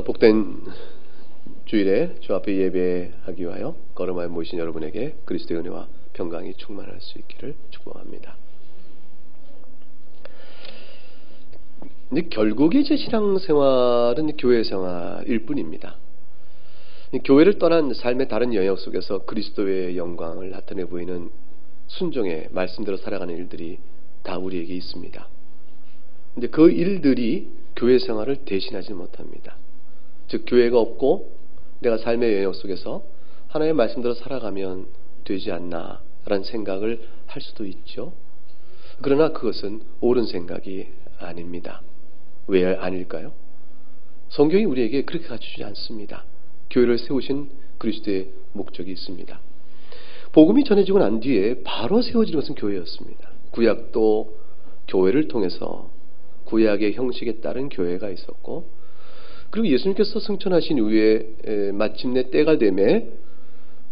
복된 주일에 주 앞에 예배하기 위하여 걸음하여 모이신 여러분에게 그리스도의 은혜와 평강이 충만할 수 있기를 축복합니다. 근데 결국에 제 신앙생활은 교회 생활일 뿐입니다. 교회를 떠난 삶의 다른 영역 속에서 그리스도의 영광을 나타내 보이는 순종의 말씀대로 살아가는 일들이 다 우리에게 있습니다. 근데 그 일들이 교회 생활을 대신하지 못합니다. 즉 교회가 없고 내가 삶의 영역 속에서 하나님의 말씀대로 살아가면 되지 않나 라는 생각을 할 수도 있죠. 그러나 그것은 옳은 생각이 아닙니다. 왜 아닐까요? 성경이 우리에게 그렇게 가르쳐주지 않습니다. 교회를 세우신 그리스도의 목적이 있습니다. 복음이 전해지고 난 뒤에 바로 세워지는 것은 교회였습니다. 구약도 교회를 통해서 구약의 형식에 따른 교회가 있었고, 그리고 예수님께서 승천하신 이후에 마침내 때가 되매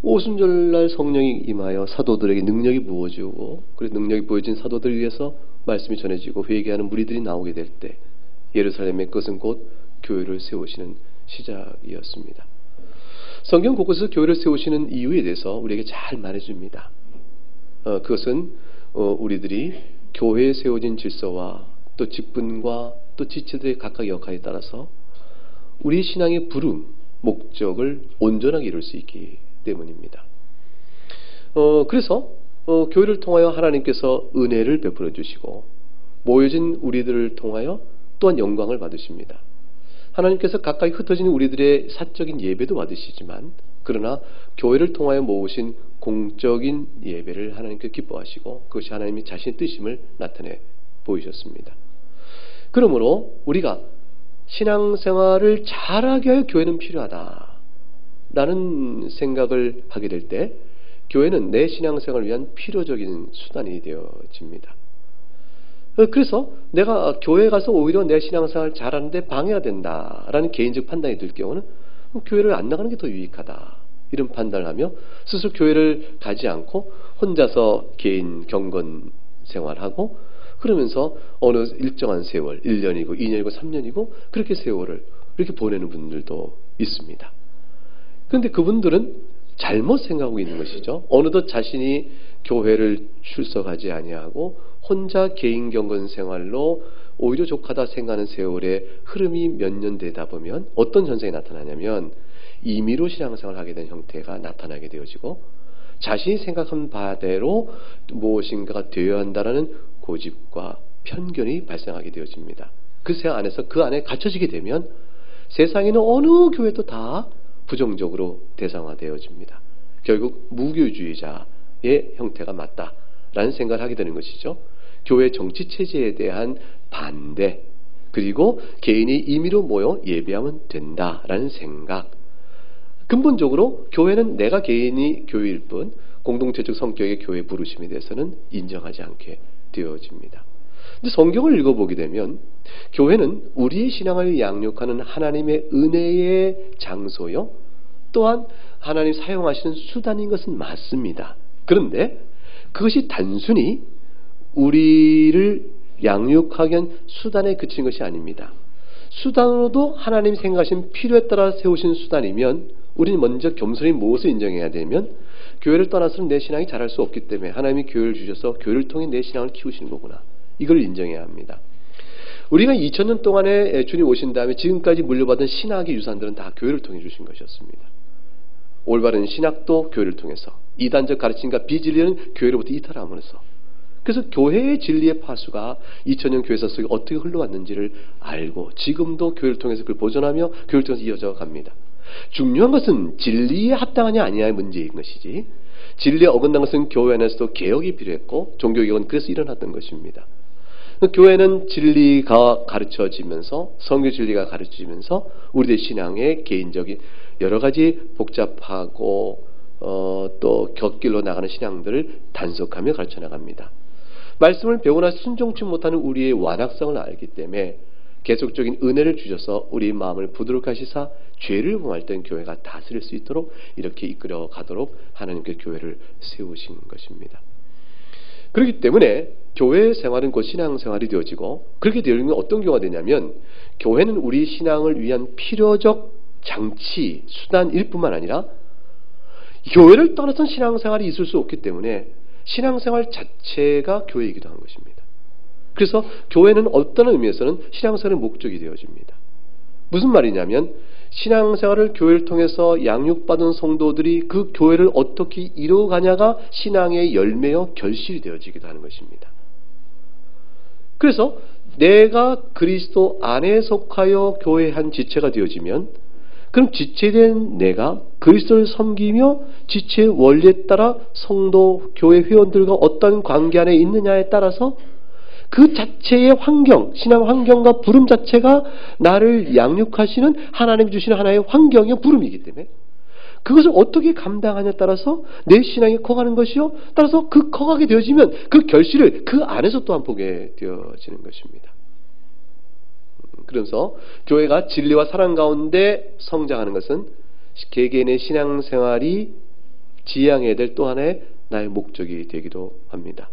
오순절날 성령이 임하여 사도들에게 능력이 부어지고, 그리고 능력이 부어진 사도들을 위해서 말씀이 전해지고 회개하는 무리들이 나오게 될 때 예루살렘의 것은 곧 교회를 세우시는 시작이었습니다. 성경 곳곳에서 교회를 세우시는 이유에 대해서 우리에게 잘 말해줍니다. 그것은 우리들이 교회에 세워진 질서와 또 직분과 또 지체들의 각각 역할에 따라서 우리 신앙의 부름, 목적을 온전하게 이룰 수 있기 때문입니다. 그래서 교회를 통하여 하나님께서 은혜를 베풀어 주시고 모여진 우리들을 통하여 또한 영광을 받으십니다. 하나님께서 가까이 흩어진 우리들의 사적인 예배도 받으시지만, 그러나 교회를 통하여 모으신 공적인 예배를 하나님께 기뻐하시고 그것이 하나님이 자신의 뜻임을 나타내 보이셨습니다. 그러므로 우리가 신앙생활을 잘하게 할 교회는 필요하다라는 생각을 하게 될 때 교회는 내 신앙생활을 위한 필요적인 수단이 되어집니다. 그래서 내가 교회에 가서 오히려 내 신앙생활을 잘하는데 방해가 된다라는 개인적 판단이 들 경우는 교회를 안 나가는 게 더 유익하다, 이런 판단을 하며 스스로 교회를 가지 않고 혼자서 개인 경건 생활하고, 그러면서 어느 일정한 세월, 1년이고 2년이고 3년이고 그렇게 세월을 이렇게 보내는 분들도 있습니다. 그런데 그분들은 잘못 생각하고 있는 것이죠. 어느덧 자신이 교회를 출석하지 아니하고 혼자 개인 경건 생활로 오히려 족하다 생각하는 세월의 흐름이 몇 년 되다 보면 어떤 현상이 나타나냐면 임의로 신앙생활을 하게 된 형태가 나타나게 되어지고, 자신이 생각한 바대로 무엇인가가 되어야 한다는 고집과 편견이 발생하게 되어집니다. 그 생각 안에서 그 안에 갇혀지게 되면 세상에는 어느 교회도 다 부정적으로 대상화되어집니다. 결국 무교주의자의 형태가 맞다라는 생각을 하게 되는 것이죠. 교회 정치체제에 대한 반대, 그리고 개인이 임의로 모여 예배하면 된다라는 생각. 근본적으로 교회는 내가 개인이 교회일 뿐 공동체적 성격의 교회 부르심에 대해서는 인정하지 않게 되어집니다. 근데 성경을 읽어보게 되면 교회는 우리의 신앙을 양육하는 하나님의 은혜의 장소요, 또한 하나님 사용하시는 수단인 것은 맞습니다. 그런데 그것이 단순히 우리를 양육하기 위한 수단에 그친 것이 아닙니다. 수단으로도 하나님이 생각하신 필요에 따라 세우신 수단이면 우리는 먼저 겸손히 무엇을 인정해야 되면 교회를 떠나서는 내 신앙이 자랄 수 없기 때문에 하나님이 교회를 주셔서 교회를 통해 내 신앙을 키우시는 거구나, 이걸 인정해야 합니다. 우리가 2000년 동안에 주님 오신 다음에 지금까지 물려받은 신학의 유산들은 다 교회를 통해 주신 것이었습니다. 올바른 신학도 교회를 통해서, 이단적 가르침과 비진리는 교회로부터 이탈함으로써, 그래서 교회의 진리의 파수가 2000년 교회사 속에 어떻게 흘러왔는지를 알고 지금도 교회를 통해서 그걸 보존하며 교회를 통해서 이어져 갑니다. 중요한 것은 진리에 합당하냐 아니냐의 문제인 것이지, 진리에 어긋난 것은 교회 안에서도 개혁이 필요했고 종교개혁은 그래서 일어났던 것입니다. 교회는 진리가 가르쳐지면서, 성경 진리가 가르쳐지면서 우리들의 신앙의 개인적인 여러 가지 복잡하고 또 곁길로 나가는 신앙들을 단속하며 가르쳐 나갑니다. 말씀을 배우나 순종치 못하는 우리의 완악성을 알기 때문에 계속적인 은혜를 주셔서 우리 마음을 부드럽게 하시사 죄를 범할 땐 교회가 다스릴 수 있도록 이렇게 이끌어 가도록 하나님께 교회를 세우신 것입니다. 그렇기 때문에 교회 생활은 곧 신앙 생활이 되어지고, 그렇게 되면 어떤 경우가 되냐면 교회는 우리 신앙을 위한 필요적 장치, 수단일 뿐만 아니라 교회를 떠나서는 신앙생활이 있을 수 없기 때문에 신앙생활 자체가 교회이기도 한 것입니다. 그래서 교회는 어떤 의미에서는 신앙생활의 목적이 되어집니다. 무슨 말이냐면 신앙생활을 교회를 통해서 양육받은 성도들이 그 교회를 어떻게 이루어가냐가 신앙의 열매요 결실이 되어지기도 하는 것입니다. 그래서 내가 그리스도 안에 속하여 교회의 한 지체가 되어지면, 그럼 지체된 내가 그리스도를 섬기며 지체의 원리에 따라 성도, 교회 회원들과 어떤 관계 안에 있느냐에 따라서 그 자체의 환경, 신앙 환경과 부름 자체가 나를 양육하시는 하나님이 주시는 하나의 환경의 부름이기 때문에 그것을 어떻게 감당하냐에 따라서 내 신앙이 커가는 것이요, 따라서 그 커가게 되어지면 그 결실을 그 안에서 또한 보게 되어지는 것입니다. 그래서 교회가 진리와 사랑 가운데 성장하는 것은 개개인의 신앙생활이 지향해야 될 또 하나의 나의 목적이 되기도 합니다.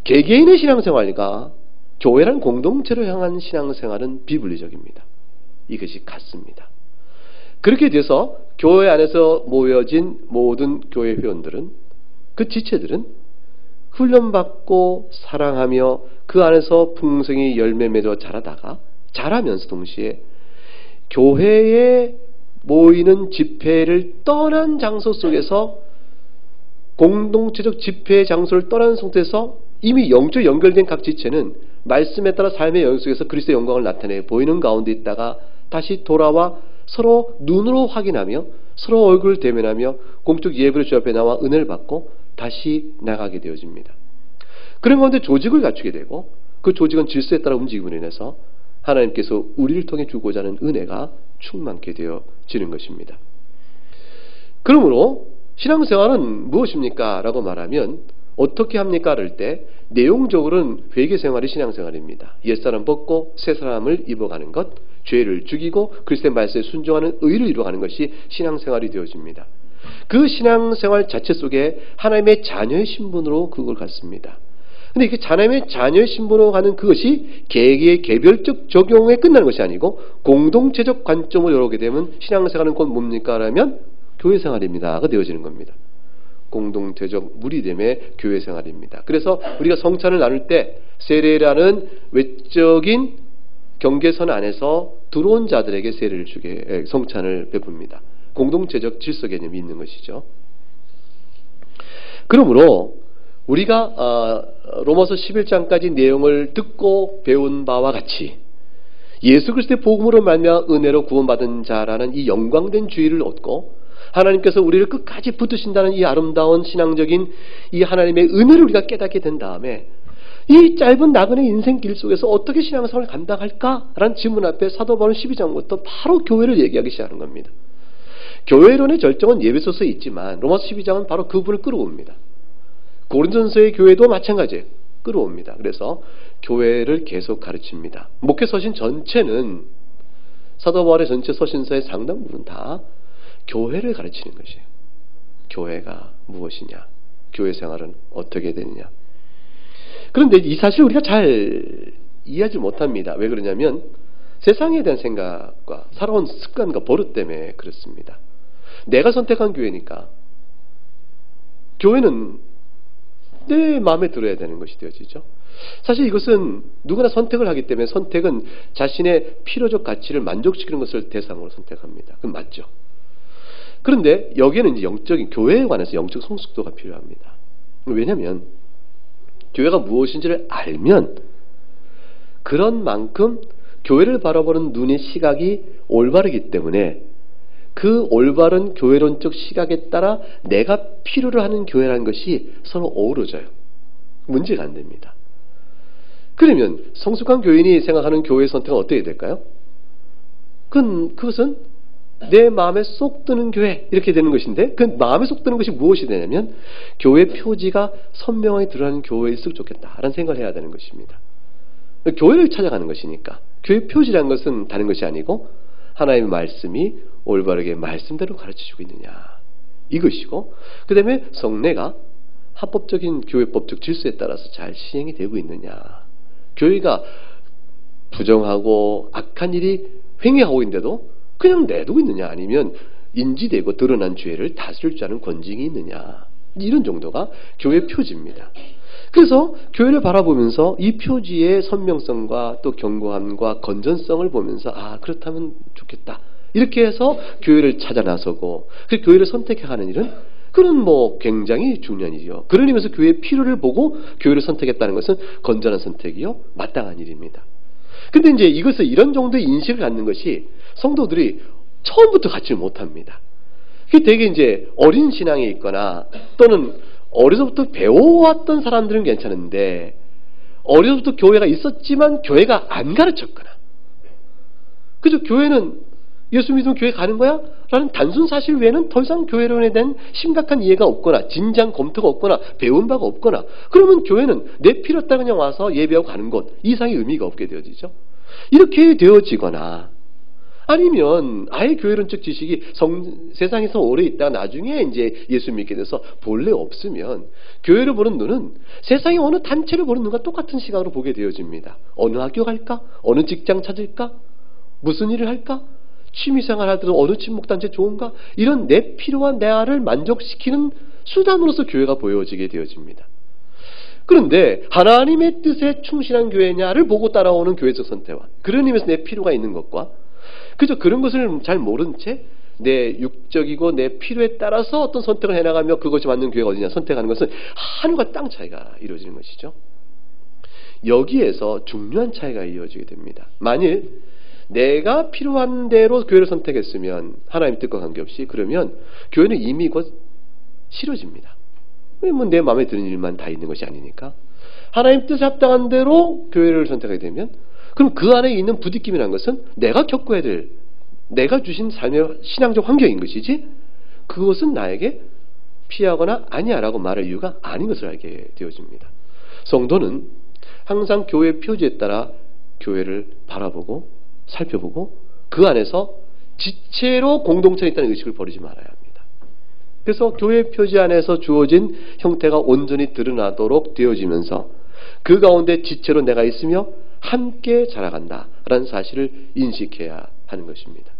개개인의 신앙생활과 교회라는 공동체를 향한 신앙생활은 비분리적입니다. 이것이 같습니다. 그렇게 돼서 교회 안에서 모여진 모든 교회 회원들은, 그 지체들은 훈련받고 사랑하며 그 안에서 풍성히 열매 맺어 자라면서 동시에 교회에 모이는 집회를 떠난 장소 속에서, 공동체적 집회의 장소를 떠난 상태에서 이미 영적 연결된 각 지체는 말씀에 따라 삶의 영역 속에서 그리스도의 영광을 나타내 보이는 가운데 있다가 다시 돌아와 서로 눈으로 확인하며 서로 얼굴을 대면하며 공적 예배로 주 앞에 나와 은혜를 받고 다시 나가게 되어집니다. 그런 가운데 조직을 갖추게 되고, 그 조직은 질서에 따라 움직임으로 인해서 하나님께서 우리를 통해 주고자 하는 은혜가 충만케 되어지는 것입니다. 그러므로 신앙생활은 무엇입니까? 라고 말하면 어떻게 합니까? 할 때 내용적으로는 회개생활이 신앙생활입니다. 옛사람 벗고 새사람을 입어가는 것, 죄를 죽이고 그리스도의 말씀에 순종하는 의를 이루어가는 것이 신앙생활이 되어집니다. 그 신앙생활 자체 속에 하나님의 자녀의 신분으로 그걸 갖습니다. 근데 이게 하나님의 자녀의 신분으로 가는 그것이 개개의 개별적 적용에 끝나는 것이 아니고 공동체적 관점으로 열어오게 되면 신앙생활은 곧 뭡니까? 라면 교회생활입니다가 되어지는 겁니다. 공동체적 무리됨의 교회생활입니다. 그래서 우리가 성찬을 나눌 때 세례라는 외적인 경계선 안에서 들어온 자들에게 세례를 주게 성찬을 베풉니다. 공동체적 질서 개념이 있는 것이죠. 그러므로 우리가 로마서 11장까지 내용을 듣고 배운 바와 같이 예수 그리스도의 복음으로 말미암아 은혜로 구원받은 자라는 이 영광된 주의를 얻고 하나님께서 우리를 끝까지 붙드신다는 이 아름다운 신앙적인 이 하나님의 은혜를 우리가 깨닫게 된 다음에 이 짧은 나그네 인생길 속에서 어떻게 신앙생활을 감당할까라는 질문 앞에 사도 바울은 12장부터 바로 교회를 얘기하기 시작하는 겁니다. 교회론의 절정은 예배소서에 있지만 로마서 12장은 바로 그분을 끌어옵니다. 고린도전서의 교회도 마찬가지예요. 끌어옵니다. 그래서 교회를 계속 가르칩니다. 목회 서신 전체는, 사도 바울의 전체 서신서의 상당 부분 다 교회를 가르치는 것이에요. 교회가 무엇이냐, 교회 생활은 어떻게 되느냐. 그런데 이 사실을 우리가 잘 이해하지 못합니다. 왜 그러냐면 세상에 대한 생각과 살아온 습관과 버릇 때문에 그렇습니다. 내가 선택한 교회니까 교회는 내 마음에 들어야 되는 것이 되어지죠. 사실 이것은 누구나 선택을 하기 때문에 선택은 자신의 필요적 가치를 만족시키는 것을 대상으로 선택합니다. 그건 맞죠. 그런데 여기에는 이제 영적인, 교회에 관해서 영적 성숙도가 필요합니다. 왜냐하면 교회가 무엇인지를 알면 그런 만큼 교회를 바라보는 눈의 시각이 올바르기 때문에 그 올바른 교회론적 시각에 따라 내가 필요로 하는 교회라는 것이 서로 어우러져요. 문제가 안 됩니다. 그러면 성숙한 교인이 생각하는 교회 선택은 어떻게 될까요? 그것은 내 마음에 쏙 드는 교회, 이렇게 되는 것인데, 그 마음에 쏙 드는 것이 무엇이 되냐면 교회 표지가 선명하게 드러나는 교회일수록 좋겠다라는 생각을 해야 되는 것입니다. 교회를 찾아가는 것이니까 교회 표지라는 것은 다른 것이 아니고 하나님의 말씀이 올바르게 말씀대로 가르쳐주고 있느냐, 이것이고, 그 다음에 성례가 합법적인 교회법적 질서에 따라서 잘 시행이 되고 있느냐. 교회가 부정하고 악한 일이 횡행하고 있는데도 그냥 내두고 있느냐, 아니면 인지되고 드러난 죄를 다스릴 줄 아는 권징이 있느냐, 이런 정도가 교회 표지입니다. 그래서 교회를 바라보면서 이 표지의 선명성과 또 견고함과 건전성을 보면서 그렇다면 좋겠다, 이렇게 해서 교회를 찾아 나서고 그 교회를 선택하는 일은 그런 굉장히 중요한 일이요. 그런 의미에서 교회의 필요를 보고 교회를 선택했다는 것은 건전한 선택이요, 마땅한 일입니다. 근데 이제 이것을 이런 정도의 인식을 갖는 것이 성도들이 처음부터 갖지 못합니다. 그게 되게 이제 어린 신앙에 있거나 또는 어려서부터 배워왔던 사람들은 괜찮은데 어려서부터 교회가 있었지만 교회가 안 가르쳤거나 그저 교회는 예수 믿으면 교회 가는 거야? 라는 단순 사실 외에는 더 이상 교회론에 대한 심각한 이해가 없거나 진지한 검토가 없거나 배운 바가 없거나 그러면 교회는 내 필요 따라 그냥 와서 예배하고 가는 것 이상의 의미가 없게 되어지죠. 이렇게 되어지거나 아니면 아예 교회론적 지식이 세상에서 오래 있다가 나중에 이제 예수 믿게 돼서 본래 없으면 교회를 보는 눈은 세상의 어느 단체를 보는 눈과 똑같은 시각으로 보게 되어집니다. 어느 학교 갈까? 어느 직장 찾을까? 무슨 일을 할까? 취미생활 하더라도 어느 친목단체 좋은가? 이런 내 필요와 나를 만족시키는 수단으로서 교회가 보여지게 되어집니다. 그런데 하나님의 뜻에 충실한 교회냐를 보고 따라오는 교회적 선택과 그런 의미에서 내 필요가 있는 것과 그저 그런 것을 잘 모른 채 내 육적이고 내 필요에 따라서 어떤 선택을 해나가며 그것이 맞는 교회가 어디냐 선택하는 것은 하늘과 땅 차이가 이루어지는 것이죠. 여기에서 중요한 차이가 이어지게 됩니다. 만일 내가 필요한 대로 교회를 선택했으면 하나님 뜻과 관계없이 그러면 교회는 이미 곧 싫어집니다. 내 마음에 드는 일만 다 있는 것이 아니니까 하나님 뜻에 합당한 대로 교회를 선택하게 되면 그럼 그 안에 있는 부딪힘이라는 것은 내가 겪어야 될 내가 주신 삶의 신앙적 환경인 것이지 그것은 나에게 피하거나 아니야 라고 말할 이유가 아닌 것을 알게 되어집니다. 성도는 항상 교회 표지에 따라 교회를 바라보고 살펴보고 그 안에서 지체로 공동체에 있다는 의식을 버리지 말아야 합니다. 그래서 교회 표지 안에서 주어진 형태가 온전히 드러나도록 되어지면서 그 가운데 지체로 내가 있으며 함께 자라간다라는 사실을 인식해야 하는 것입니다.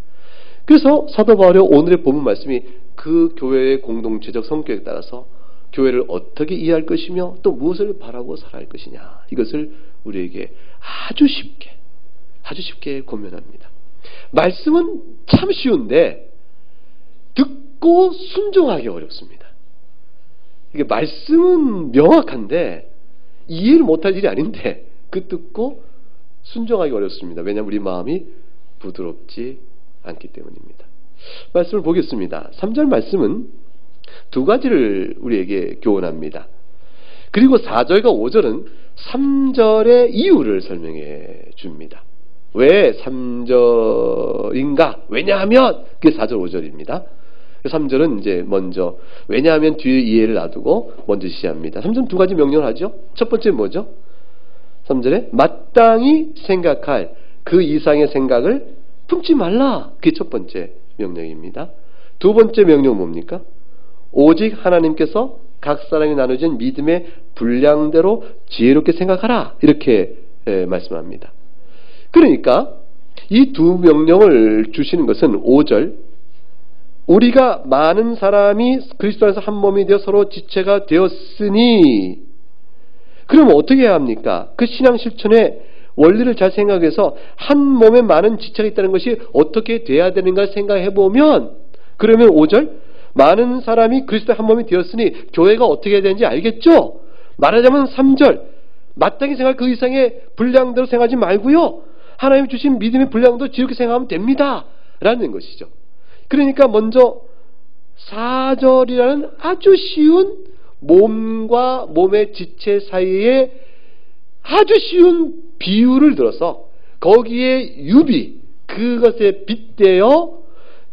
그래서 사도 바울의 오늘의 본문 말씀이 그 교회의 공동체적 성격에 따라서 교회를 어떻게 이해할 것이며 또 무엇을 바라고 살아야 할 것이냐 이것을 우리에게 아주 쉽게 권면합니다. 말씀은 참 쉬운데 듣고 순종하기 어렵습니다. 이게 말씀은 명확한데 이해를 못할 일이 아닌데 그 듣고 순종하기 어렵습니다. 왜냐하면 우리 마음이 부드럽지 않기 때문입니다. 말씀을 보겠습니다. 3절 말씀은 두 가지를 우리에게 교훈합니다. 그리고 4절과 5절은 3절의 이유를 설명해 줍니다. 왜 3절인가? 왜냐하면 그게 4절 5절입니다. 3절은 이제 먼저 왜냐하면 뒤에 이해를 놔두고 먼저 시합니다. 3절은 두 가지 명령을 하죠. 첫 번째 뭐죠? 3절에 마땅히 생각할 그 이상의 생각을 품지 말라. 그게 첫 번째 명령입니다. 두 번째 명령은 뭡니까? 오직 하나님께서 각 사람이 나눠진 믿음의 분량대로 지혜롭게 생각하라. 이렇게 말씀합니다. 그러니까 이 두 명령을 주시는 것은 5절 우리가 많은 사람이 그리스도 안에서 한 몸이 되어 서로 지체가 되었으니 그러면 어떻게 해야 합니까? 그 신앙 실천의 원리를 잘 생각해서 한 몸에 많은 지체가 있다는 것이 어떻게 돼야 되는가 생각해 보면 그러면 5절 많은 사람이 그리스도 한 몸이 되었으니 교회가 어떻게 해야 되는지 알겠죠? 말하자면 3절 마땅히 생각할 그 이상의 분량대로 생각하지 말고요. 하나님 주신 믿음의 분량도 지렇게 생각하면 됩니다. 라는 것이죠. 그러니까 먼저 4절이라는 아주 쉬운 몸과 몸의 지체 사이에 아주 쉬운 비유를 들어서 거기에 유비 그것에 빗대어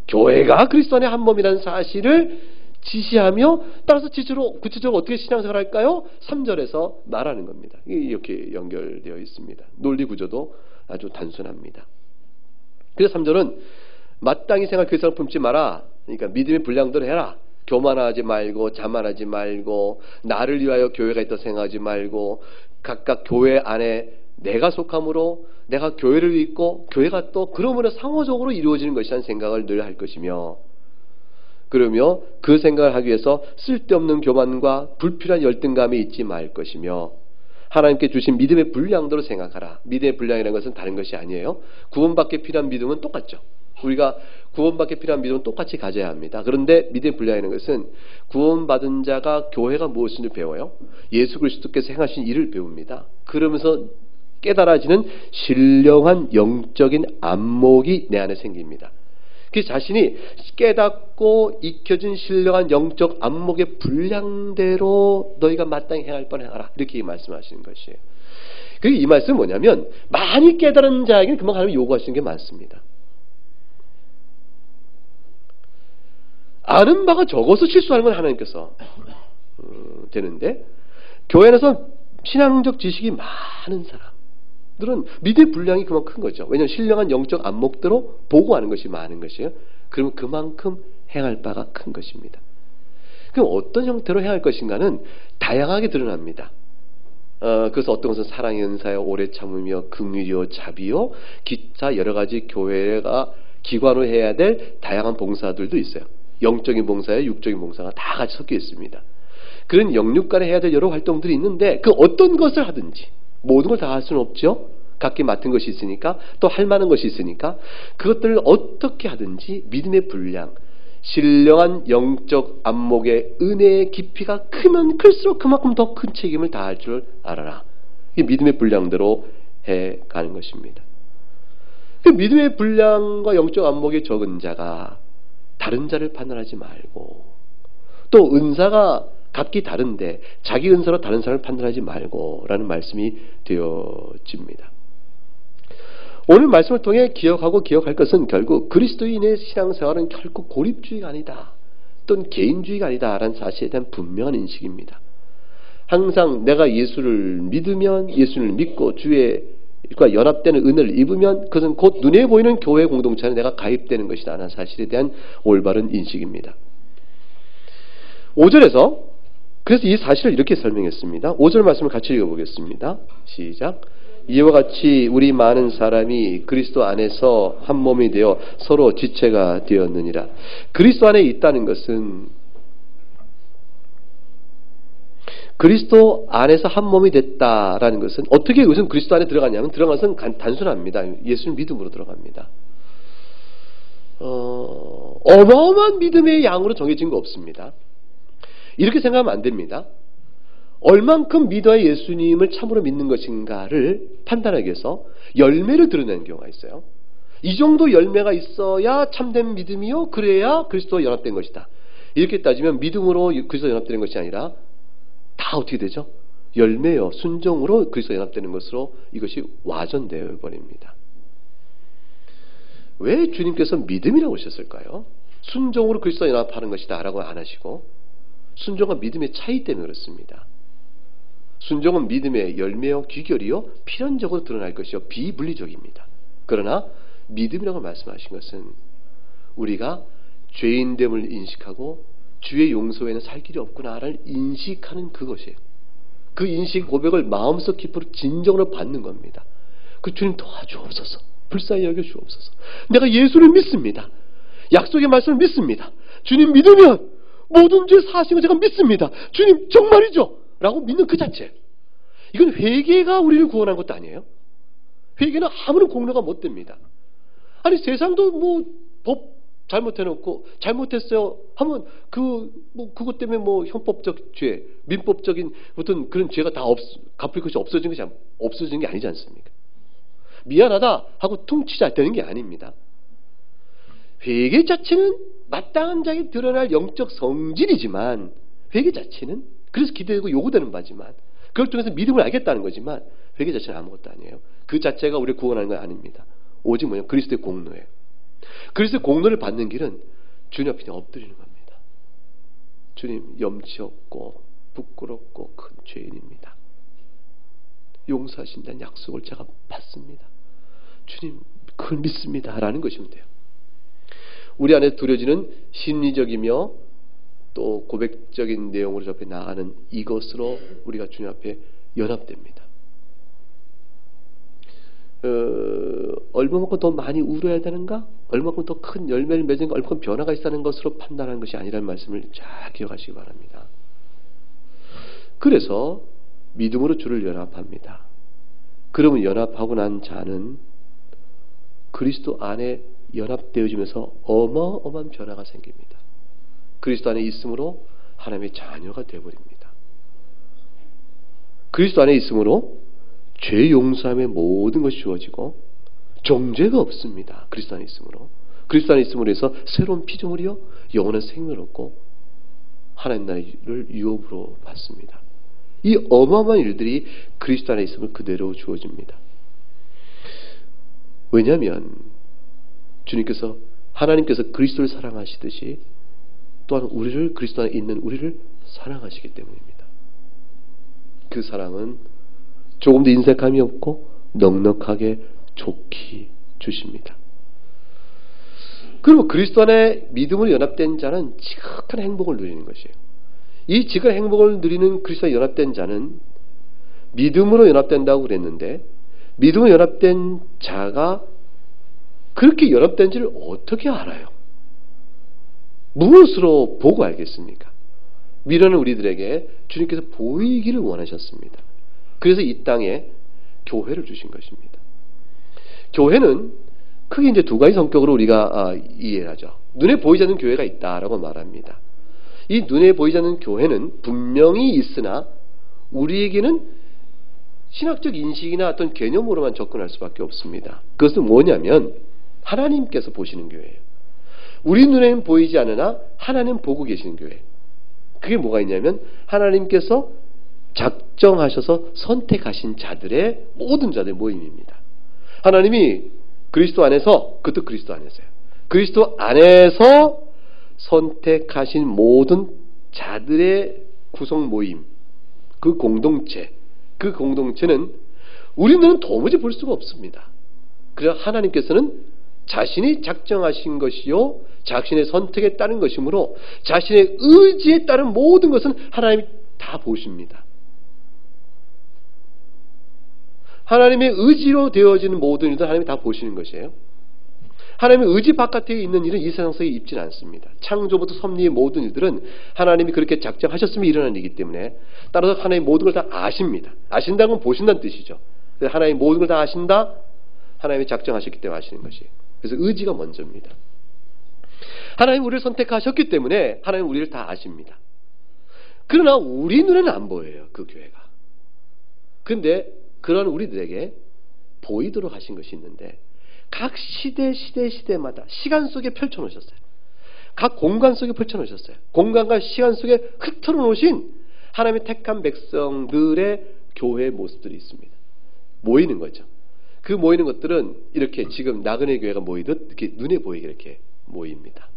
교회가 그리스도 안의 한 몸이라는 사실을 지시하며 따라서 구체적으로 어떻게 신앙생활을 할까요? 3절에서 말하는 겁니다. 이렇게 연결되어 있습니다. 논리 구조도 아주 단순합니다. 그래서 3절은 마땅히 생각 그 이상을 품지 마라. 그러니까 믿음의 분량대로 해라. 교만하지 말고 자만하지 말고 나를 위하여 교회가 있다 생각하지 말고 각각 교회 안에 내가 속함으로 내가 교회를 믿고 교회가 또 그러므로 상호적으로 이루어지는 것이라는 생각을 늘 할 것이며, 그러며 그 생각을 하기 위해서 쓸데없는 교만과 불필요한 열등감이 있지 말 것이며, 하나님께 주신 믿음의 분량대로 생각하라. 믿음의 분량이라는 것은 다른 것이 아니에요. 구원받기 필요한 믿음은 똑같죠. 우리가 구원받기 필요한 믿음은 똑같이 가져야 합니다. 그런데 믿음의 분량이라는 것은 구원받은 자가 교회가 무엇인지 배워요. 예수 그리스도께서 행하신 일을 배웁니다. 그러면서 깨달아지는 신령한 영적인 안목이 내 안에 생깁니다. 그 자신이 깨닫고 익혀진 신령한 영적 안목의 분량대로 너희가 마땅히 행할 뻔 행하라, 이렇게 말씀하시는 것이에요. 이 말씀은 뭐냐면 많이 깨달은 자에게는 그만큼 하나님 요구하시는 게 많습니다. 아는 바가 적어서 실수하는 건 하나님께서 되는데, 교회 안에서 신앙적 지식이 많은 사람들은 믿음의 분량이 그만큼 큰 거죠. 왜냐하면 신령한 영적 안목대로 보고하는 것이 많은 것이에요. 그러면 그만큼 행할 바가 큰 것입니다. 그럼 어떤 형태로 행할 것인가는 다양하게 드러납니다. 그래서 어떤 것은 사랑의 은사요, 오래 참으며 긍휼이요, 자비요, 기타 여러 가지 교회가 기관으로 해야 될 다양한 봉사들도 있어요. 영적인 봉사에 육적인 봉사가 다 같이 섞여 있습니다. 그런 영육 간에 해야 될 여러 활동들이 있는데 그 어떤 것을 하든지 모든 걸 다 할 수는 없죠. 각기 맡은 것이 있으니까, 또 할 만한 것이 있으니까 그것들을 어떻게 하든지 믿음의 분량, 신령한 영적 안목의 은혜의 깊이가 크면 클수록 그만큼 더 큰 책임을 다할 줄 알아라. 이 믿음의 분량대로 해가는 것입니다. 그 믿음의 분량과 영적 안목이 적은 자가 다른 자를 판단하지 말고, 또 은사가 각기 다른데 자기 은사로 다른 사람을 판단하지 말고 라는 말씀이 되어집니다. 오늘 말씀을 통해 기억하고 기억할 것은 결국 그리스도인의 신앙생활은 결코 고립주의가 아니다, 또는 개인주의가 아니다 라는 사실에 대한 분명한 인식입니다. 항상 내가 예수를 믿으면, 예수를 믿고 주의과 연합되는 은혜를 입으면 그것은 곧 눈에 보이는 교회 공동체에 내가 가입되는 것이다 라는 사실에 대한 올바른 인식입니다. 5절에서 그래서 이 사실을 이렇게 설명했습니다. 5절 말씀을 같이 읽어보겠습니다. 시작. 이와 같이 우리 많은 사람이 그리스도 안에서 한 몸이 되어 서로 지체가 되었느니라. 그리스도 안에 있다는 것은, 그리스도 안에서 한 몸이 됐다라는 것은 어떻게 이것은 그리스도 안에 들어가냐면, 들어간 것은 단순합니다. 예수를 믿음으로 들어갑니다. 어마어마한 믿음의 양으로 정해진 거 없습니다. 이렇게 생각하면 안 됩니다. 얼만큼 믿어야 예수님을 참으로 믿는 것인가를 판단하기 위해서 열매를 드러내는 경우가 있어요. 이 정도 열매가 있어야 참된 믿음이요, 그래야 그리스도와 연합된 것이다. 이렇게 따지면 믿음으로 그리스도와 연합되는 것이 아니라 다 어떻게 되죠? 열매요, 순종으로 그리스도와 연합되는 것으로 이것이 와전되어 버립니다. 왜 주님께서 믿음이라고 하셨을까요? 순종으로 그리스도와 연합하는 것이다 라고 안 하시고, 순종과 믿음의 차이 때문에 그렇습니다. 순종은 믿음의 열매요, 귀결이요, 필연적으로 드러날 것이요, 비분리적입니다. 그러나 믿음이라고 말씀하신 것은 우리가 죄인됨을 인식하고 주의 용서에는 살 길이 없구나를 인식하는 그것이에요. 그 인식 고백을 마음속 깊이로 진정으로 받는 겁니다. 그 주님 도와주옵소서, 불쌍히 여겨주옵소서. 내가 예수를 믿습니다. 약속의 말씀을 믿습니다. 주님 믿으면 모든 죄 사하신 거 제가 믿습니다. 주님 정말이죠? 라고 믿는 그 자체. 이건 회개가 우리를 구원한 것도 아니에요. 회개는 아무런 공로가 못 됩니다. 아니 세상도 뭐 법 잘못해놓고 잘못했어요 하면 그것 때문에 뭐 형법적 죄, 민법적인 어떤 그런 죄가 다 갚을 것이 없어진 게 아니지 않습니까? 미안하다 하고 퉁치자 되는 게 아닙니다. 회개 자체는 마땅한 자에게 드러날 영적 성질이지만, 회개 자체는 그래서 기대되고 요구되는 바지만, 그걸 통해서 믿음을 알겠다는 거지만 회개 자체는 아무것도 아니에요. 그 자체가 우리를 구원하는 건 아닙니다. 오직 뭐냐, 그리스도의 공로예요. 그리스도의 공로를 받는 길은 주님 앞에 엎드리는 겁니다. 주님, 염치 없고 부끄럽고 큰 죄인입니다. 용서하신다는 약속을 제가 받습니다. 주님, 그걸 믿습니다 라는 것이면 돼요. 우리 안에 두려지는 심리적이며 또 고백적인 내용으로 접해 나가는 이것으로 우리가 주님 앞에 연합됩니다. 얼마만큼 더 많이 울어야 되는가? 얼마만큼 더 큰 열매를 맺는가? 얼마만큼 변화가 있다는 것으로 판단하는 것이 아니라는 말씀을 잘 기억하시기 바랍니다. 그래서 믿음으로 주를 연합합니다. 그러면 연합하고 난 자는 그리스도 안에 연합되어지면서 어마어마한 변화가 생깁니다. 그리스도 안에 있음으로 하나님의 자녀가 되어버립니다. 그리스도 안에 있음으로 죄 용서함의 모든 것이 주어지고 정죄가 없습니다. 그리스도 안에 있음으로. 그리스도 안에 있음으로 해서 새로운 피조물이요 영원한 생명을 얻고 하나님 나라를 유업으로 받습니다. 이 어마어마한 일들이 그리스도 안에 있음을 그대로 주어집니다. 왜냐하면 주님께서 하나님께서 그리스도를 사랑하시듯이 또한 우리를 그리스도 안에 있는 우리를 사랑하시기 때문입니다. 그 사랑은 조금도 인색함이 없고 넉넉하게 좋게 주십니다. 그리고 그리스도 안에 믿음으로 연합된 자는 지극한 행복을 누리는 것이에요. 이 지극한 행복을 누리는 그리스도에 연합된 자는 믿음으로 연합된다고 그랬는데 믿음으로 연합된 자가 그렇게 연합된지를 어떻게 알아요? 무엇으로 보고 알겠습니까? 미련한 우리들에게 주님께서 보이기를 원하셨습니다. 그래서 이 땅에 교회를 주신 것입니다. 교회는 크게 이제 두 가지 성격으로 우리가 이해를 하죠. 눈에 보이지 않는 교회가 있다라고 말합니다. 이 눈에 보이지 않는 교회는 분명히 있으나 우리에게는 신학적 인식이나 어떤 개념으로만 접근할 수밖에 없습니다. 그것은 뭐냐면 하나님께서 보시는 교회예요. 우리 눈에는 보이지 않으나 하나님 보고 계시는 교회. 그게 뭐가 있냐면 하나님께서 작정하셔서 선택하신 자들의 모든 자들의 모임입니다. 하나님이 그리스도 안에서, 그것도 그리스도 안에서요. 그리스도 안에서 선택하신 모든 자들의 구성 모임, 그 공동체, 그 공동체는 우리 눈은 도무지 볼 수가 없습니다. 그래서 하나님께서는 자신이 작정하신 것이요 자신의 선택에 따른 것이므로 자신의 의지에 따른 모든 것은 하나님이 다 보십니다. 하나님의 의지로 되어지는 모든 일도 하나님이 다 보시는 것이에요. 하나님의 의지 바깥에 있는 일은 이 세상 속에 있지는 않습니다. 창조부터 섭리의 모든 일들은 하나님이 그렇게 작정하셨으면 일어난 일이기 때문에 따라서 하나님이 모든 걸 다 아십니다. 아신다는 건 보신다는 뜻이죠. 그래서 하나님이 모든 걸 다 아신다? 하나님이 작정하셨기 때문에 아시는 것이에요. 그래서 의지가 먼저입니다. 하나님이 우리를 선택하셨기 때문에 하나님은 우리를 다 아십니다. 그러나 우리 눈에는 안 보여요. 그 교회가. 그런데 그런 우리들에게 보이도록 하신 것이 있는데 각 시대마다 시간 속에 펼쳐놓으셨어요. 각 공간 속에 펼쳐놓으셨어요. 공간과 시간 속에 흩어져 놓으신 하나님의 택한 백성들의 교회의 모습들이 있습니다. 모이는 거죠. 그 모이는 것들은 이렇게 지금 나그네 교회가 모이듯 이렇게 눈에 보이게 이렇게 모입니다.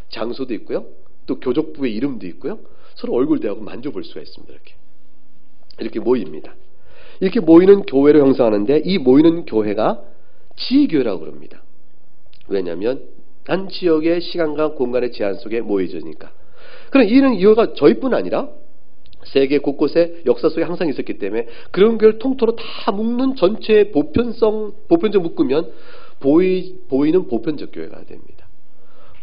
장소도 있고요. 또 교족부의 이름도 있고요. 서로 얼굴 대하고 만져볼 수가 있습니다. 이렇게 모입니다. 이렇게 모이는 교회를 형성하는데 이 모이는 교회가 지교회라고 그럽니다. 왜냐하면 한 지역의 시간과 공간의 제한 속에 모여지니까. 그럼 이는 이유가 저희뿐 아니라 세계 곳곳에 역사 속에 항상 있었기 때문에 그런 교회를 통틀어 다 묶는 전체의 보편적 묶으면 보이는 보편적 교회가 됩니다.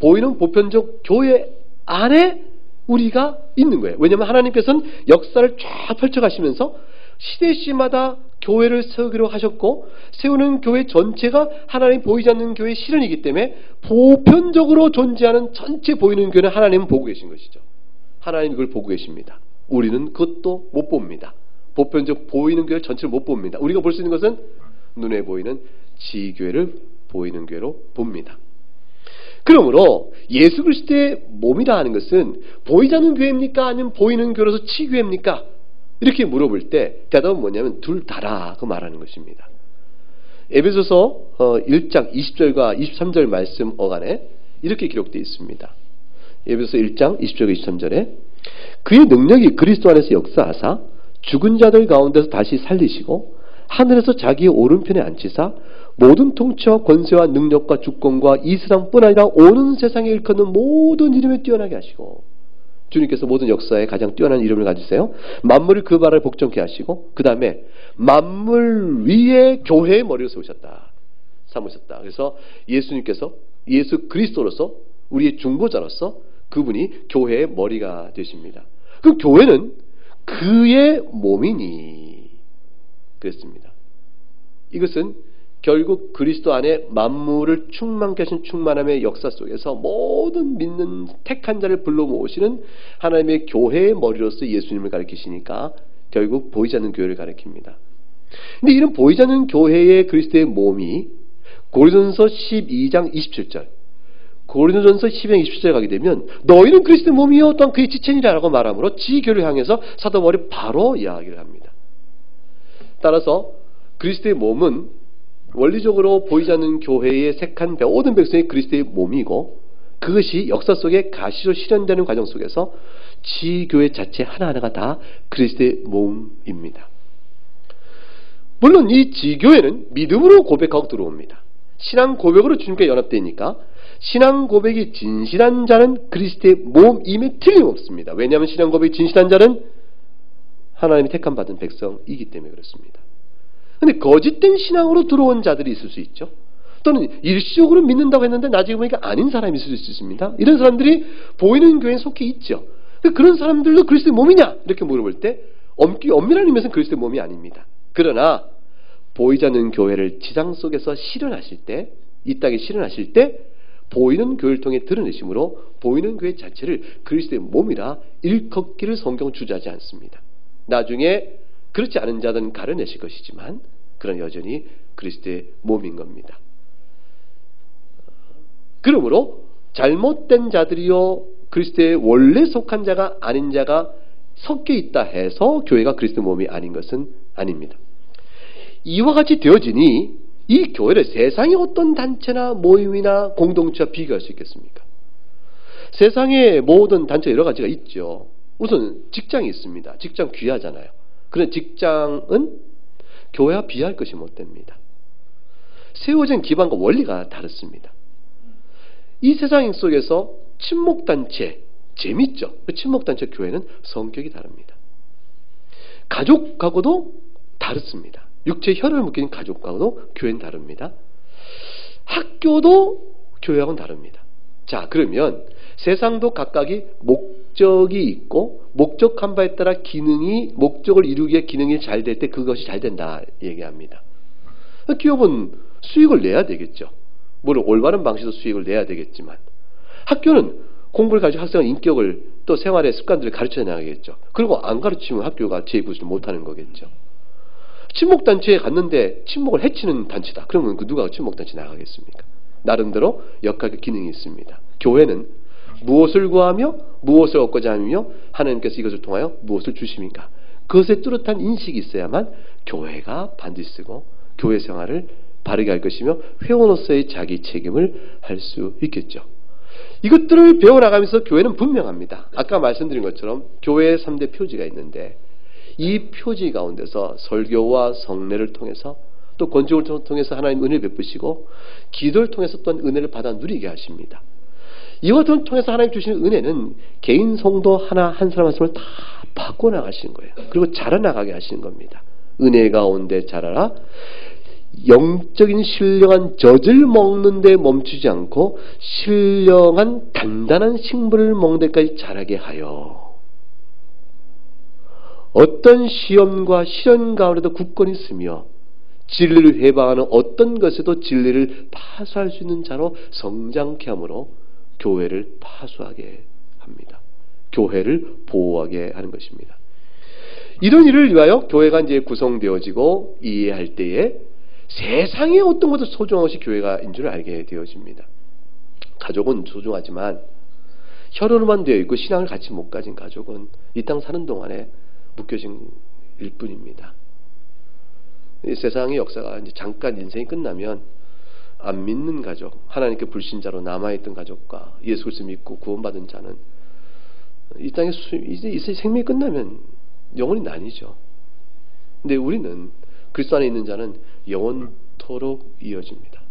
보이는 보편적 교회 안에 우리가 있는 거예요. 왜냐하면 하나님께서는 역사를 쫙 펼쳐가시면서 시대시마다 교회를 세우기로 하셨고 세우는 교회 전체가 하나님 보이지 않는 교회의 실현이기 때문에 보편적으로 존재하는 전체 보이는 교회는 하나님은 보고 계신 것이죠. 하나님 그걸 보고 계십니다. 우리는 그것도 못 봅니다. 보편적 보이는 교회 전체를 못 봅니다. 우리가 볼 수 있는 것은 눈에 보이는 지교회를 보이는 교회로 봅니다. 그러므로 예수 그리스도의 몸이라 하는 것은 보이지 않는 교회입니까? 아니면 보이는 교회로서 치교회입니까? 이렇게 물어볼 때 대답은 뭐냐면 둘 다라 그 말하는 것입니다. 에베소서 1장 20절과 23절 말씀 어간에 이렇게 기록되어 있습니다. 에베소서 1장 20절과 23절에 그의 능력이 그리스도 안에서 역사하사 죽은 자들 가운데서 다시 살리시고 하늘에서 자기의 오른편에 앉히사 모든 통치와 권세와 능력과 주권과 이 세상뿐 아니라 오는 세상에 일컫는 모든 이름에 뛰어나게 하시고 주님께서 모든 역사에 가장 뛰어난 이름을 가지세요. 만물을 그 발을 복종케 하시고 그 다음에 만물 위에 교회의 머리를 세우셨다. 삼으셨다. 그래서 예수님께서 예수 그리스도로서 우리의 중보자로서 그분이 교회의 머리가 되십니다. 그럼 교회는 그의 몸이니 그랬습니다. 이것은 결국 그리스도 안에 만물을 충만케 하신 충만함의 역사 속에서 모든 믿는 택한 자를 불러 모으시는 하나님의 교회의 머리로서 예수님을 가리키시니까 결국 보이지 않는 교회를 가리킵니다. 근데 이런 보이지 않는 교회의 그리스도의 몸이 고린도전서 12장 27절 고린도전서 12장 27절에 가게 되면 너희는 그리스도의 몸이요 또한 그의 지체니라라고 말하므로 지교를 향해서 사도 바울이 바로 이야기를 합니다. 따라서 그리스도의 몸은 원리적으로 보이지 않는 교회의 색한 모든 백성이 그리스도의 몸이고 그것이 역사 속에 가시로 실현되는 과정 속에서 지교회 자체 하나하나가 다 그리스도의 몸입니다. 물론 이 지교회는 믿음으로 고백하고 들어옵니다. 신앙 고백으로 주님께 연합되니까 신앙 고백이 진실한 자는 그리스도의 몸임에 틀림없습니다. 왜냐하면 신앙 고백이 진실한 자는 하나님이 택함 받은 백성이기 때문에 그렇습니다. 그런데 거짓된 신앙으로 들어온 자들이 있을 수 있죠. 또는 일시적으로 믿는다고 했는데 나중에 보니까 아닌 사람이 있을 수 있습니다. 이런 사람들이 보이는 교회에 속해 있죠. 그런 사람들도 그리스도의 몸이냐? 이렇게 물어볼 때 엄밀한 의미에서는 그리스도의 몸이 아닙니다. 그러나 보이지 않는 교회를 지상 속에서 실현하실 때, 이 땅에 실현하실 때 보이는 교회를 통해 드러내심으로 보이는 교회 자체를 그리스도의 몸이라 일컫기를 성경은 주저하지 않습니다. 나중에 그렇지 않은 자들은 가려내실 것이지만 그런 여전히 그리스도의 몸인 겁니다. 그러므로 잘못된 자들이요 그리스도의 원래 속한 자가 아닌 자가 섞여 있다 해서 교회가 그리스도의 몸이 아닌 것은 아닙니다. 이와 같이 되어지니 이 교회를 세상의 어떤 단체나 모임이나 공동체와 비교할 수 있겠습니까? 세상의 모든 단체가 여러 가지가 있죠. 우선 직장이 있습니다. 직장 귀하잖아요. 그런 직장은 교회와 비할 것이 못 됩니다. 세워진 기반과 원리가 다릅니다. 이 세상 속에서 친목단체, 재밌죠? 친목단체 교회는 성격이 다릅니다. 가족하고도 다릅니다. 육체의 혈을 묶인 가족하고도 교회는 다릅니다. 학교도 교회하고는 다릅니다. 자, 그러면 세상도 각각이 목적이 있고 목적한 바에 따라 기능이 목적을 이루기에 기능이 잘 될 때 그것이 잘 된다 얘기합니다. 기업은 수익을 내야 되겠죠. 물론 올바른 방식으로 수익을 내야 되겠지만 학교는 공부를 가지고 학생의 인격을 또 생활의 습관들을 가르쳐 나가겠죠. 그리고 안 가르치면 학교가 제2부를 못하는 거겠죠. 친목단체에 갔는데 친목을 해치는 단체다. 그러면 그 누가 친목단체 나가겠습니까? 나름대로 역할과 기능이 있습니다. 교회는 무엇을 구하며 무엇을 얻고자 하며 하나님께서 이것을 통하여 무엇을 주십니까? 그것에 뚜렷한 인식이 있어야만 교회가 반드시 쓰고 교회 생활을 바르게 할 것이며 회원으로서의 자기 책임을 할 수 있겠죠. 이것들을 배워나가면서 교회는 분명합니다. 아까 말씀드린 것처럼 교회의 3대 표지가 있는데 이 표지 가운데서 설교와 성례를 통해서 또 권총을 통해서 하나님 은혜를 베푸시고 기도를 통해서 또한 은혜를 받아 누리게 하십니다. 이것을 통해서 하나님 주시는 은혜는 개인 성도 하나 한 사람 한 사람을 다 바꿔나가시는 거예요. 그리고 자라나가게 하시는 겁니다. 은혜 가운데 자라라. 영적인 신령한 젖을 먹는 데 멈추지 않고 신령한 단단한 식물을 먹는 데까지 자라게 하여 어떤 시험과 시련 가운데도 굳건히 있으며 진리를 회방하는 어떤 것에도 진리를 파수할 수 있는 자로 성장케 함으로 교회를 파수하게 합니다. 교회를 보호하게 하는 것입니다. 이런 일을 위하여 교회가 이제 구성되어지고 이해할 때에 세상에 어떤 것도 소중한 것이 교회가인 줄 알게 되어집니다. 가족은 소중하지만 혈연으로만 되어 있고 신앙을 같이 못 가진 가족은 이 땅 사는 동안에 묶여진 일뿐입니다. 이 세상의 역사가 이제 잠깐 인생이 끝나면 안 믿는 가족, 하나님께 불신자로 남아있던 가족과 예수 그리스도 믿고 구원받은 자는 이 땅에 이제 생명이 끝나면 영원히 나뉘죠. 근데 우리는 그리스도 안에 있는 자는 영원토록 이어집니다.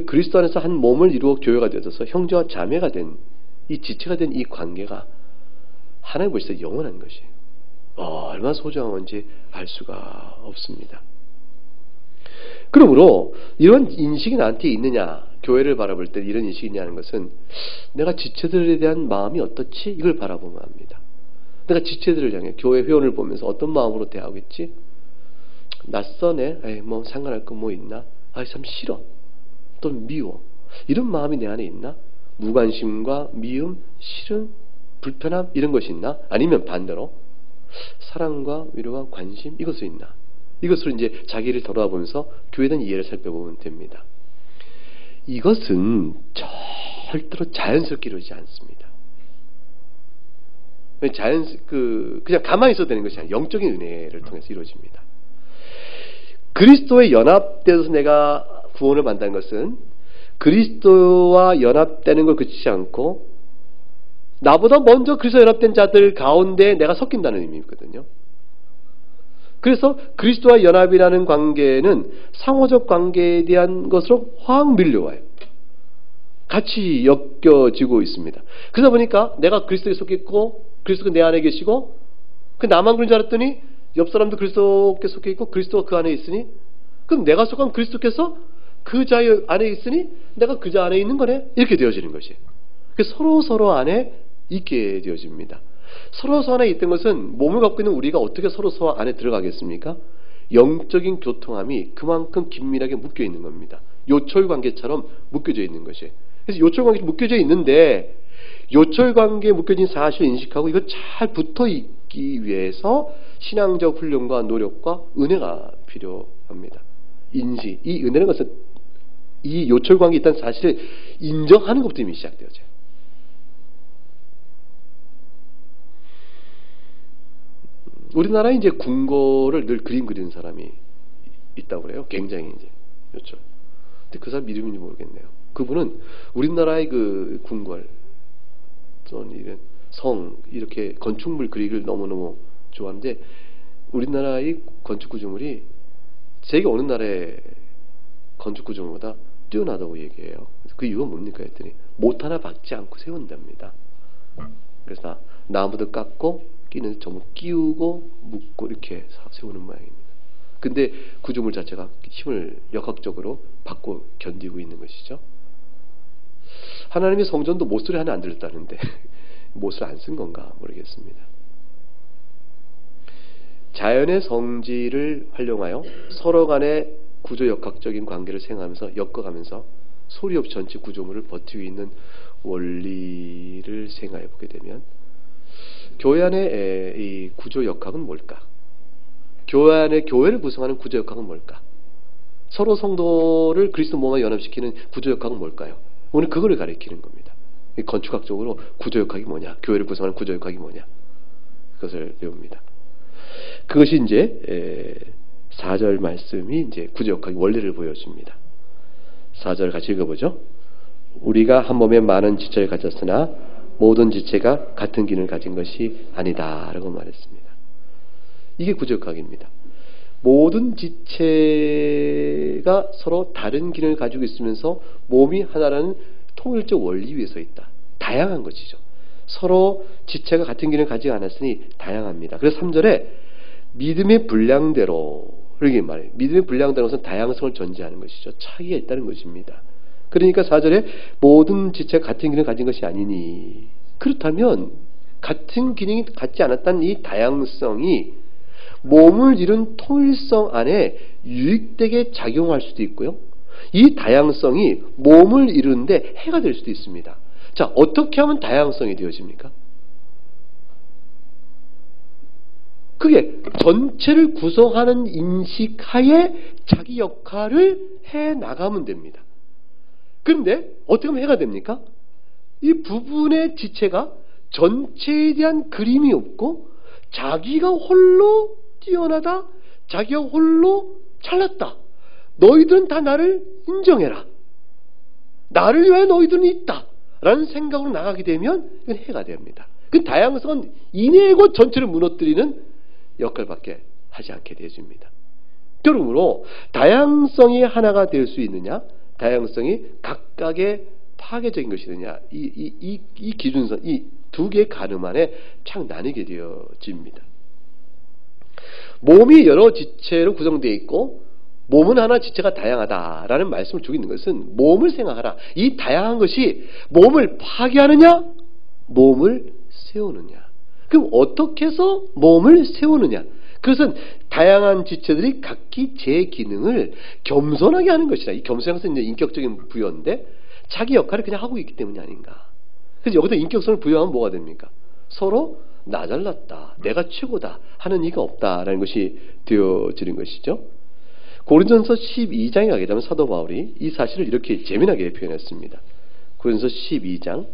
그리스도 안에서 한 몸을 이루어 교회가 되어서 형제와 자매가 된 이 지체가 된 이 관계가 하나님 보시기에 영원한 것이에요. 얼마나 소중한 건지 알 수가 없습니다. 그러므로 이런 인식이 나한테 있느냐, 교회를 바라볼 때 이런 인식이 있냐는 것은 내가 지체들에 대한 마음이 어떻지? 이걸 바라보면 합니다. 내가 지체들을 향해 교회 회원을 보면서 어떤 마음으로 대하고 있지? 낯서네? 에이, 뭐 상관할 거 뭐 있나? 참 싫어. 또는 미워. 이런 마음이 내 안에 있나? 무관심과 미움, 싫음, 불편함 이런 것이 있나? 아니면 반대로 사랑과 위로와 관심 이것이 있나? 이것으로 이제 자기를 돌아보면서 교회에 대한 이해를 살펴보면 됩니다. 이것은 절대로 자연스럽게 이루어지지 않습니다. 그냥 가만히 있어도 되는 것이 아니라 영적인 은혜를 통해서 이루어집니다. 그리스도에 연합되어서 내가 구원을 받는 것은 그리스도와 연합되는 걸 그치지 않고 나보다 먼저 그리스도와 연합된 자들 가운데 내가 섞인다는 의미거든요. 그래서 그리스도와 연합이라는 관계는 상호적 관계에 대한 것으로 확 밀려와요. 같이 엮여지고 있습니다. 그러다 보니까 내가 그리스도에 속했고 그리스도가 내 안에 계시고 나만 그런 줄 알았더니 옆 사람도 그리스도께 속해 있고 그리스도가 그 안에 있으니 그럼 내가 속한 그리스도께서 그 자 안에 있으니 내가 그 자 안에 있는 거네. 이렇게 되어지는 것이에요. 서로 안에 있게 되어집니다. 서로 안에 있던 것은 몸을 갖고 있는 우리가 어떻게 서로 안에 들어가겠습니까? 영적인 교통함이 그만큼 긴밀하게 묶여 있는 겁니다. 요철 관계처럼 묶여져 있는 것이에요. 그래서 요철 관계에 묶여져 있는데 요철 관계에 묶여진 사실을 인식하고 이거 잘 붙어 있기 위해서 신앙적 훈련과 노력과 은혜가 필요합니다. 인식, 이 은혜라는 것은 이 요철 관계에 있다는 사실을 인정하는 것부터 이미 시작되어져요. 우리나라에 이제 궁궐을 늘 그리는 사람이 있다고 그래요. 굉장히 이제 그렇죠. 근데 그 사람 이름인지 모르겠네요. 그분은 우리나라의 그 궁궐, 이런 성 이렇게 건축물 그리기를 너무너무 좋아하는데 우리나라의 건축 구조물이 세계 어느 나라의 건축 구조물보다 뛰어나다고 얘기해요. 그 이유가 뭡니까 했더니 못 하나 박지 않고 세운답니다. 그래서 나무도 깎고 끼는 전부 끼우고 묶고 이렇게 세우는 모양입니다. 근데 구조물 자체가 힘을 역학적으로 받고 견디고 있는 것이죠. 하나님의 성전도 못소리 하나 안 들렸다는데 못을 안 쓴 건가 모르겠습니다. 자연의 성질을 활용하여 서로 간의 구조역학적인 관계를 생각하면서 엮어가면서 소리 없이 전체 구조물을 버티고 있는 원리를 생각해 보게 되면 교회 안의 이 구조역학은 뭘까? 교회 안에 교회를 구성하는 구조역학은 뭘까? 서로 성도를 그리스도 몸에 연합시키는 구조역학은 뭘까요? 오늘 그거를 가리키는 겁니다. 건축학적으로 구조역학이 뭐냐? 교회를 구성하는 구조역학이 뭐냐? 그것을 배웁니다. 그것이 이제 4절 말씀이 이제 구조역학의 원리를 보여줍니다. 4절 같이 읽어보죠. 우리가 한 몸에 많은 지체를 가졌으나 모든 지체가 같은 기능을 가진 것이 아니다 라고 말했습니다. 이게 구조역학입니다. 모든 지체가 서로 다른 기능을 가지고 있으면서 몸이 하나라는 통일적 원리 위에 서 있다. 다양한 것이죠. 서로 지체가 같은 기능을 가지지 않았으니 다양합니다. 그래서 3절에 믿음의 분량대로 이렇게 말해요. 믿음의 분량대로는 다양성을 전제하는 것이죠. 차이가 있다는 것입니다. 그러니까 4절에 모든 지체가 같은 기능을 가진 것이 아니니 그렇다면 같은 기능이 갖지 않았다는 이 다양성이 몸을 이룬 통일성 안에 유익되게 작용할 수도 있고요. 이 다양성이 몸을 이루는데 해가 될 수도 있습니다. 자, 어떻게 하면 다양성이 되어집니까? 그게 전체를 구성하는 인식하에 자기 역할을 해 나가면 됩니다. 그런데 어떻게 하면 해가 됩니까? 이 부분의 지체가 전체에 대한 그림이 없고 자기가 홀로 뛰어나다, 자기가 홀로 잘났다. 너희들은 다 나를 인정해라. 나를 위하여 너희들은 있다. 라는 생각으로 나가게 되면 이건 해가 됩니다. 그 다양성은 이내고 전체를 무너뜨리는 역할밖에 하지 않게 되어집니다. 그러므로 다양성이 하나가 될 수 있느냐, 다양성이 각각의 파괴적인 것이느냐, 이 기준선, 이 두 개의 가늠 안에 착 나뉘게 되어집니다. 몸이 여러 지체로 구성되어 있고 몸은 하나 지체가 다양하다라는 말씀을 주고 있는 것은 몸을 생각하라. 이 다양한 것이 몸을 파괴하느냐 몸을 세우느냐. 그럼 어떻게 해서 몸을 세우느냐. 그것은 다양한 지체들이 각기 제 기능을 겸손하게 하는 것이라. 이 겸손한 것은 이제 인격적인 부여인데 자기 역할을 그냥 하고 있기 때문이 아닌가. 그래서 여기서 인격성을 부여하면 뭐가 됩니까? 서로 나 잘났다, 내가 최고다 하는 이가 없다라는 것이 되어지는 것이죠. 고린도전서 12장에 가게 되면 사도 바울이 이 사실을 이렇게 재미나게 표현했습니다. 고린도전서 12장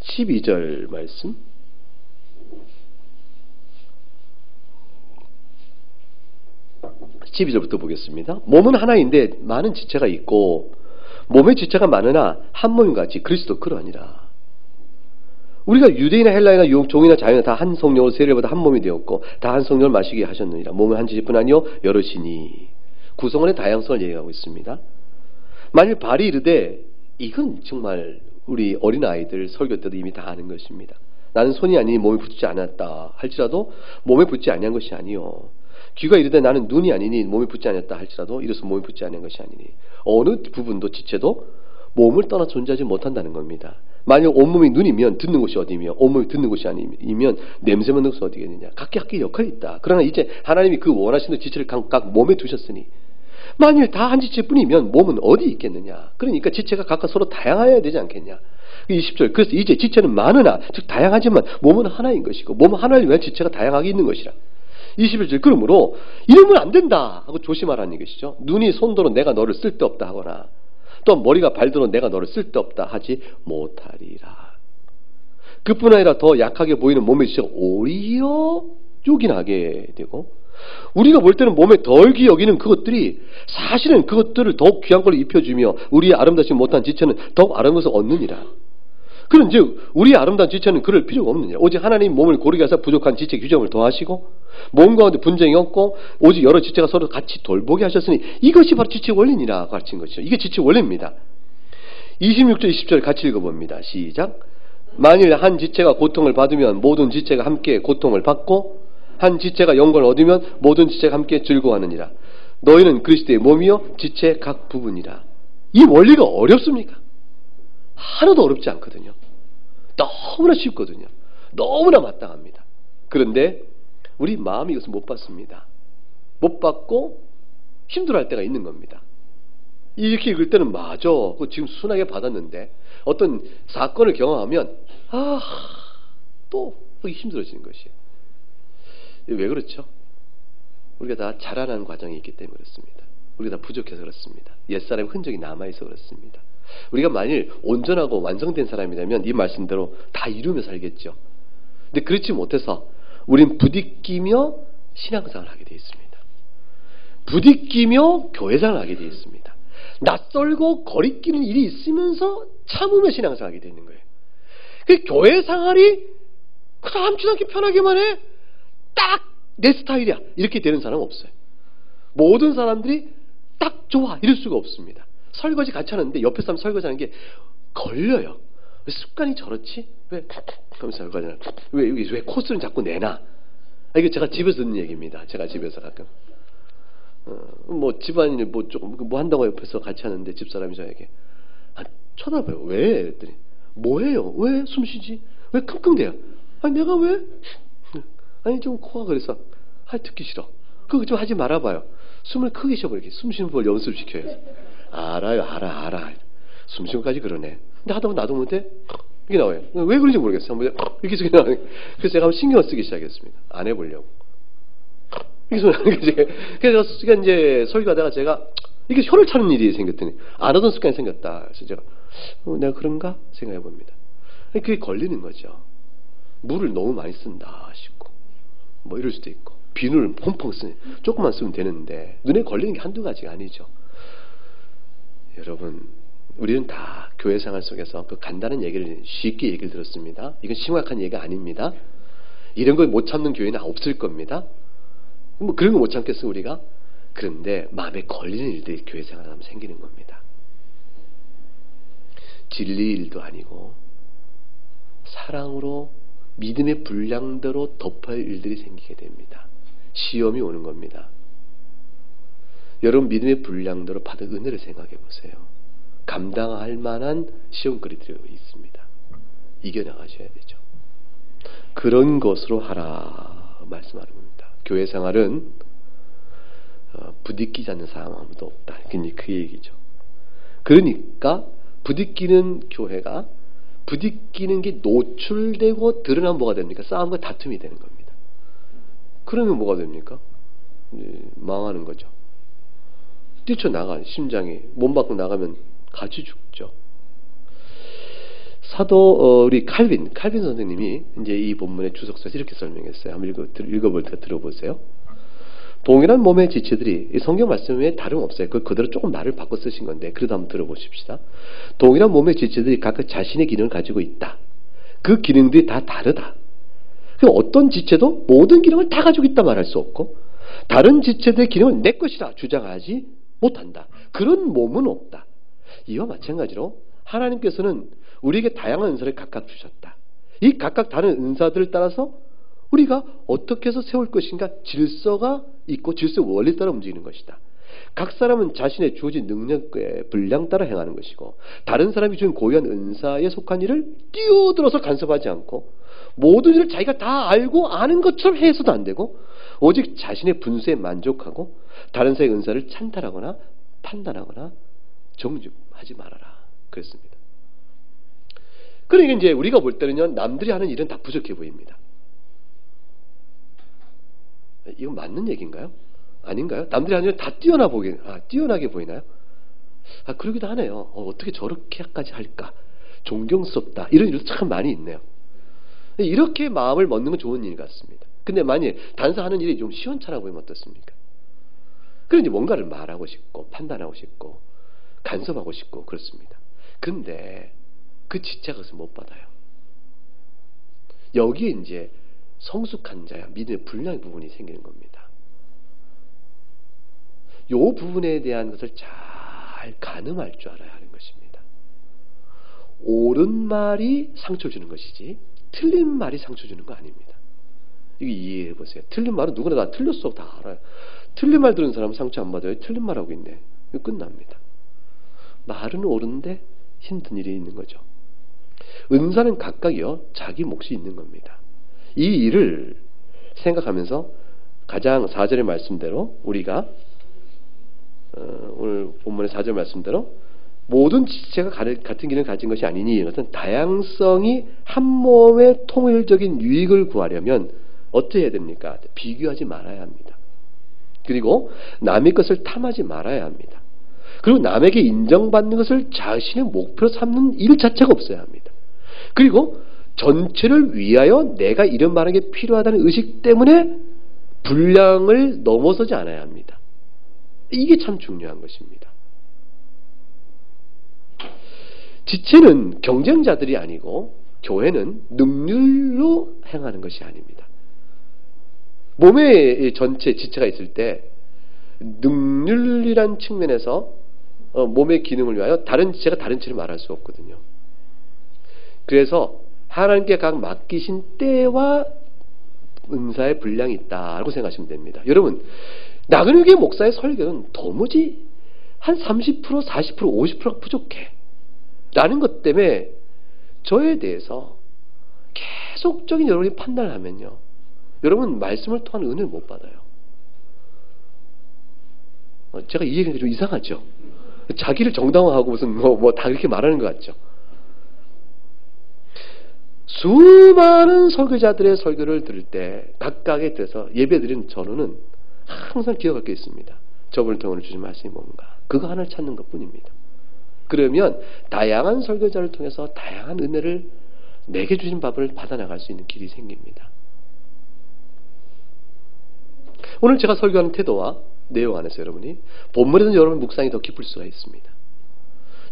12절 말씀. (12절부터) 보겠습니다. 몸은 하나인데 많은 지체가 있고 몸의 지체가 많으나 한 몸같이 그리스도 그러하니라. 우리가 유대인이나 헬라이나 종이나 자유나 다 한 성령으로 세례받아 한 몸이 되었고 다 한 성령을 마시게 하셨느니라. 몸은 한 지체뿐 아니요 여럿이니. 구성원의 다양성을 얘기하고 있습니다. 만일 발이 이르되 이건 정말 우리 어린아이들 설교 때도 이미 다 아는 것입니다. 나는 손이 아니니 몸에 붙지 않았다 할지라도 몸에 붙지 아니한 것이 아니요. 귀가 이르되 나는 눈이 아니니 몸에 붙지 않았다 할지라도 이로써 몸에 붙지 아니한 것이 아니니. 어느 부분도 지체도 몸을 떠나 존재하지 못한다는 겁니다. 만약 온몸이 눈이면 듣는 곳이 어디며 온몸이 듣는 곳이 아니면 냄새 맡는 곳이 어디겠느냐. 각기 역할이 있다. 그러나 이제 하나님이 그 원하시는 지체를 각 몸에 두셨으니 만일 다 한 지체뿐이면 몸은 어디 있겠느냐. 그러니까 지체가 각각 서로 다양해야 되지 않겠냐. 20절. 그래서 이제 지체는 많으나 즉 다양하지만 몸은 하나인 것이고 몸은 하나를 위한 지체가 다양하게 있는 것이라. 21절. 그러므로 이러면 안 된다 하고 조심하라는 것이죠. 눈이 손도로 내가 너를 쓸데없다 하거나 또 머리가 발도로 내가 너를 쓸데없다 하지 못하리라. 그뿐 아니라 더 약하게 보이는 몸의 지체가 오히려 요긴하게 되고 우리가 볼 때는 몸에 덜 귀 여기는 그것들이 사실은 그것들을 더욱 귀한 걸로 입혀주며 우리의 아름답지 못한 지체는 더욱 아름다운 것을 얻느니라. 그런즉 우리의 아름다운 지체는 그럴 필요가 없느니라. 오직 하나님 몸을 고르게 하사 부족한 지체 규정을 더하시고 몸 가운데 분쟁이 없고 오직 여러 지체가 서로 같이 돌보게 하셨으니 이것이 바로 지체 원리니라 가르친 것이죠. 이게 지체 원리입니다. 26절 20절 같이 읽어봅니다. 시작. 만일 한 지체가 고통을 받으면 모든 지체가 함께 고통을 받고 한 지체가 영광을 얻으면 모든 지체가 함께 즐거워하느니라. 너희는 그리스도의 몸이요 지체 각 부분이라. 이 원리가 어렵습니까? 하나도 어렵지 않거든요. 너무나 쉽거든요. 너무나 마땅합니다. 그런데 우리 마음이 이것을 못 받습니다. 못 받고 힘들어할 때가 있는 겁니다. 이렇게 읽을 때는 맞아. 지금 순하게 받았는데 어떤 사건을 경험하면 또 힘들어지는 것이에요. 왜 그렇죠? 우리가 다 자라나는 과정이 있기 때문에 그렇습니다. 우리가 다 부족해서 그렇습니다. 옛사람의 흔적이 남아있어 그렇습니다. 우리가 만일 온전하고 완성된 사람이라면 이 말씀대로 다 이루며 살겠죠. 근데 그렇지 못해서 우린 부딪히며 신앙생활을 하게 되어 있습니다. 부딪히며 교회생활을 하게 되어 있습니다. 낯설고 거리끼는 일이 있으면서 참으며 신앙생활을 하게 되어 있는 거예요. 그 교회생활이 아무렇지도 않게 편하게만 해. 딱 내 스타일이야. 이렇게 되는 사람은 없어요. 모든 사람들이 딱 좋아. 이럴 수가 없습니다. 설거지 같이 하는데 옆에 사람 설거지하는 게 걸려요. 왜 습관이 저렇지? 왜 하면서 설거지하는 왜 코스를 자꾸 내나? 이게 제가 집에서 듣는 얘기입니다. 제가 집에서 가끔 뭐 집안일 뭐 조금 뭐 한다고 옆에서 같이 하는데 집사람이 저에게 쳐다봐요. 왜? 그랬더니 뭐해요? 왜 숨쉬지? 왜 끙끙대요? 아니 내가 왜? 아니 좀 코가 그래서 듣기 싫어. 그거 좀 하지 말아봐요. 숨을 크게 쉬어버려. 숨 쉬는 걸 연습시켜요. 알아요. 알아. 숨 쉬는 것까지 그러네. 근데 하다 보면 나도 모르는데 이게 나와요. 왜 그런지 모르겠어요. 한번 이렇게 소리 나와요. 그래서 제가 한번 신경을 쓰기 시작했습니다. 안 해보려고. 이게 소리 나는 거지. 그래서 제가 이제 설교하다가 제가 이게 혀를 차는 일이 생겼더니 안 하던 습관이 생겼다. 그래서 제가 내가 그런가 생각해 봅니다. 그게 걸리는 거죠. 물을 너무 많이 쓴다 싶고 뭐 이럴 수도 있고 비누를 펑펑 쓰니 조금만 쓰면 되는데 눈에 걸리는 게 한두 가지가 아니죠. 여러분 우리는 다 교회 생활 속에서 그 간단한 얘기를 쉽게 얘기를 들었습니다. 이건 심각한 얘기가 아닙니다. 이런 걸 못 참는 교회는 없을 겁니다. 뭐 그런 거 못 참겠어 우리가? 그런데 마음에 걸리는 일들이 교회 생활하면 생기는 겁니다. 진리 일도 아니고 사랑으로 믿음의 분량대로 덮어야 할 일들이 생기게 됩니다. 시험이 오는 겁니다. 여러분 믿음의 분량대로 받은 은혜를 생각해 보세요. 감당할 만한 시험거리들이 있습니다. 이겨나가셔야 되죠. 그런 것으로 하라 말씀하는 겁니다. 교회 생활은 부딪히지 않는 사람 아무도 없다. 그 얘기죠. 그러니까 부딪히는 교회가 부딪히는 게 노출되고 드러나면 뭐가 됩니까? 싸움과 다툼이 되는 겁니다. 그러면 뭐가 됩니까? 망하는 거죠. 뛰쳐나가 심장이 몸 밖으로 나가면 같이 죽죠. 사도 우리 칼빈 선생님이 이제 이 본문의 주석서에서 이렇게 설명했어요. 한번 읽어볼 때 들어보세요. 동일한 몸의 지체들이 이 성경 말씀에 다름없어요. 그대로 조금 말을 바꿔 쓰신 건데 그래도 한번 들어보십시다. 동일한 몸의 지체들이 각각 자신의 기능을 가지고 있다. 그 기능들이 다 다르다. 어떤 지체도 모든 기능을 다 가지고 있다 말할 수 없고 다른 지체들의 기능은 내 것이다 주장하지 못한다. 그런 몸은 없다. 이와 마찬가지로 하나님께서는 우리에게 다양한 은사를 각각 주셨다. 이 각각 다른 은사들을 따라서 우리가 어떻게 해서 세울 것인가 질서가 있고 질서의 원리 따라 움직이는 것이다. 각 사람은 자신의 주어진 능력의 분량 따라 행하는 것이고 다른 사람이 주는 고유한 은사에 속한 일을 뛰어들어서 간섭하지 않고 모든 일을 자기가 다 알고 아는 것처럼 해서도 안 되고 오직 자신의 분수에 만족하고 다른 사람의 은사를 찬탈하거나 판단하거나 정죄하지 말아라. 그랬습니다. 그러니까 이제 우리가 볼 때는요, 남들이 하는 일은 다 부족해 보입니다. 이건 맞는 얘기인가요? 아닌가요? 남들이 하는 일은 다 뛰어나게 보이나요? 그러기도 하네요. 어떻게 저렇게까지 할까? 존경스럽다. 이런 일도 참 많이 있네요. 이렇게 마음을 먹는 건 좋은 일 같습니다. 근데 만약에 단사하는 일이 좀 시원찮아 보이면 어떻습니까? 그러니 뭔가를 말하고 싶고 판단하고 싶고 간섭하고 싶고 그렇습니다. 근데 그 지체가 그것을 못 받아요. 여기에 이제 성숙한 자야 믿음의 분량의 부분이 생기는 겁니다. 이 부분에 대한 것을 잘 가늠할 줄 알아야 하는 것입니다. 옳은 말이 상처 주는 것이지 틀린 말이 상처 주는 거 아닙니다. 이거 이해해 보세요. 틀린 말은 누구나 다 틀렸어 다 알아요. 틀린 말 들은 사람은 상처 안 받아요. 틀린 말 하고 있네. 이거 끝납니다. 말은 옳은데 힘든 일이 있는 거죠. 은사는 각각이요 자기 몫이 있는 겁니다. 이 일을 생각하면서 가장 4절의 말씀대로 우리가 오늘 본문의 4절 말씀대로 모든 지체가 같은 기능을 가진 것이 아니니 이것은 다양성이 한 몸의 통일적인 유익을 구하려면 어떻게 해야 됩니까? 비교하지 말아야 합니다. 그리고 남의 것을 탐하지 말아야 합니다. 그리고 남에게 인정받는 것을 자신의 목표로 삼는 일 자체가 없어야 합니다. 그리고 전체를 위하여 내가 이런 말하는 게 필요하다는 의식 때문에 분량을 넘어서지 않아야 합니다. 이게 참 중요한 것입니다. 지체는 경쟁자들이 아니고 교회는 능률로 행하는 것이 아닙니다. 몸의 전체 지체가 있을 때 능률이란 측면에서 몸의 기능을 위하여 다른 지체가 다른 지체를 말할 수 없거든요. 그래서 하나님께 각 맡기신 때와 은사의 분량이 있다고 생각하시면 됩니다. 여러분 나그네교회 목사의 설교는 도무지 한 30%, 40%, 50%가 부족해 라는 것 때문에 저에 대해서 계속적인 여러분이 판단을 하면요 여러분 말씀을 통한 은혜를 못 받아요. 제가 이 얘기는 좀 이상하죠. 자기를 정당화하고 무슨 다 이렇게 말하는 것 같죠. 수많은 설교자들의 설교를 들을 때 각각에 대해서 예배드리는 저는 항상 기억할 게 있습니다. 저분을 통해 주신 말씀이 뭔가 그거 하나를 찾는 것뿐입니다. 그러면 다양한 설교자를 통해서 다양한 은혜를 내게 주신 밥을 받아나갈 수 있는 길이 생깁니다. 오늘 제가 설교하는 태도와 내용 안에서 여러분이 본문에서는 여러분 묵상이 더 깊을 수가 있습니다.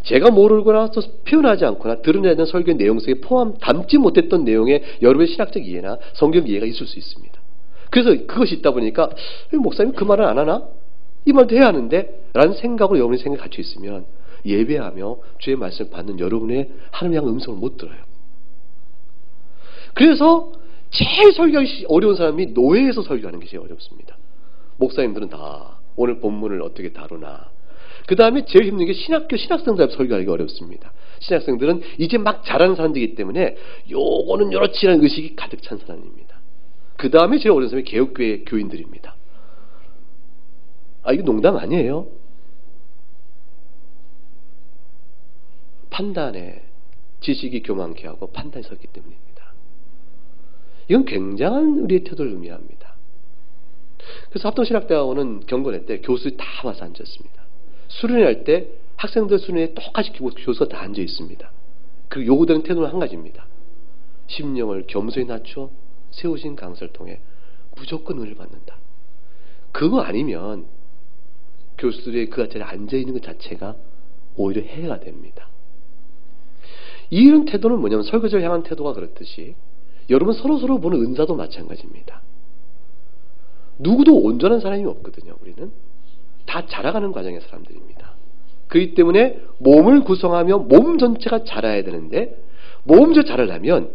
제가 모르거나 또 표현하지 않거나 드러내야 되는 설교의 내용 속에 담지 못했던 내용에 여러분의 신학적 이해나 성경 이해가 있을 수 있습니다. 그래서 그것이 있다 보니까 목사님 그 말은 안 하나? 이 말도 해야 하는데 라는 생각으로 여러분의 생각이 갇혀 있으면 예배하며 주의 말씀을 받는 여러분의 하나님의 음성을 못 들어요. 그래서 제일 설교하기 어려운 사람이 노예에서 설교하는 게 제일 어렵습니다. 목사님들은 다 오늘 본문을 어떻게 다루나. 그 다음에 제일 힘든 게 신학생들 설교하기 어렵습니다. 신학생들은 이제 막 자라는 사람들이기 때문에 요거는 요렇지라는 의식이 가득 찬 사람입니다. 그 다음에 제일 어려운 사람이 개혁교회 교인들입니다. 이거 농담 아니에요. 판단에 지식이 교만케 하고 판단이 섰기 때문입니다. 이건 굉장한 우리의 태도를 의미합니다. 그래서 합동신학대학원은 경건회 때 교수들이 다 와서 앉았습니다. 수련회할 때 학생들 수련회에 똑같이 교수가 다 앉아 있습니다. 그리고 요구되는 태도는 한 가지입니다. 심령을 겸손히 낮춰 세우신 강사를 통해 무조건 은혜를 받는다. 그거 아니면 교수들이 그 자리에 앉아있는 것 자체가 오히려 해가 됩니다. 이런 태도는 뭐냐면 설교자를 향한 태도가 그렇듯이 여러분 서로 보는 은사도 마찬가지입니다. 누구도 온전한 사람이 없거든요. 우리는 다 자라가는 과정의 사람들입니다. 그렇기 때문에 몸을 구성하며 몸 전체가 자라야 되는데 몸 전체가 자라려면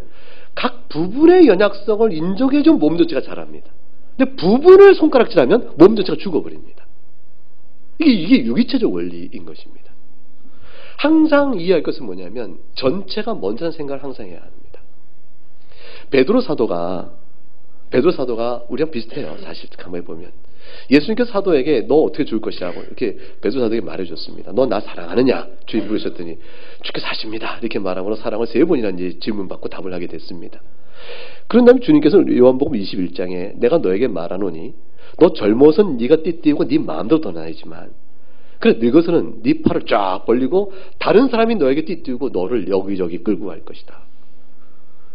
각 부분의 연약성을 인정해준 몸 전체가 자랍니다. 근데 부분을 손가락질하면 몸 전체가 죽어버립니다. 이게 유기체적 원리인 것입니다. 항상 이해할 것은 뭐냐면 전체가 먼저라는 생각을 항상 해야 합니다. 베드로 사도가 우리랑 비슷해요. 사실 가만히 보면 예수님께서 사도에게 너 어떻게 죽을 것이라고 이렇게 베드로 사도에게 말해줬습니다. 너 나 사랑하느냐? 주님 물으셨더니 주께서 하십니다. 이렇게 말하므로 사랑을 3번이나 이제 질문받고 답을 하게 됐습니다. 그런 다음에 주님께서 요한복음 21장에 내가 너에게 말하노니 너 젊어서는 네가 띠띠우고 네 마음대로 떠나야지만 그래 늙어서는 네 팔을 쫙 벌리고 다른 사람이 너에게 띠띠우고 너를 여기저기 끌고 갈 것이다.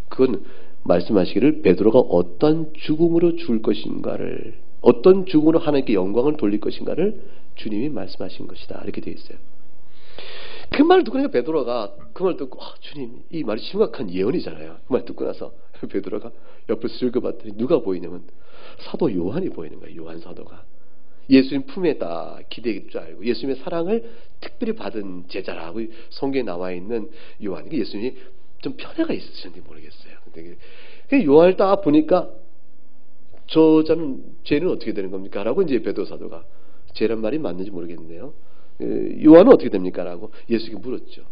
그건 말씀하시기를 베드로가 어떤 죽음으로 죽을 것인가를 어떤 죽음으로 하나님께 영광을 돌릴 것인가를 주님이 말씀하신 것이다. 이렇게 되어 있어요. 그 말을 듣고 나서 베드로가 그 말 듣고 주님 이 말이 심각한 예언이잖아요. 그 말 듣고 나서 베드로가 옆을 슬쩍봤더니 누가 보이냐면 사도 요한이 보이는 거예요. 요한 사도가. 예수님 품에 딱 기대일 줄 알고 예수님의 사랑을 특별히 받은 제자라고 성경에 나와 있는 요한. 예수님이 좀 편애가 있으셨는지 모르겠어요. 근데 요한을 딱 보니까 쟤는 어떻게 되는 겁니까? 라고 이제 베드로 사도가 쟤란 말이 맞는지 모르겠네요. 요한은 어떻게 됩니까? 라고 예수님께 물었죠.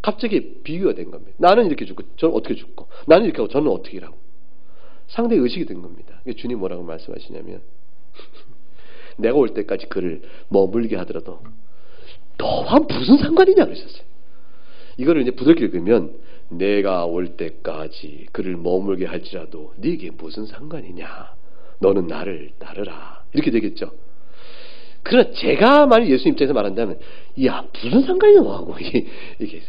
갑자기 비교가 된 겁니다. 나는 이렇게 죽고 저는 어떻게 죽고 나는 이렇게 하고 저는 어떻게 라고 상대 의식이 된 겁니다. 주님 뭐라고 말씀하시냐면 내가 올 때까지 그를 머물게 하더라도 너와 무슨 상관이냐 그러셨어요. 이거를 이제 부드럽게 읽으면 내가 올 때까지 그를 머물게 할지라도 네게 무슨 상관이냐 너는 나를 따르라 이렇게 되겠죠. 그러나 제가 만약 예수 입장에서 말한다면 야 무슨 상관이냐 너하고 이게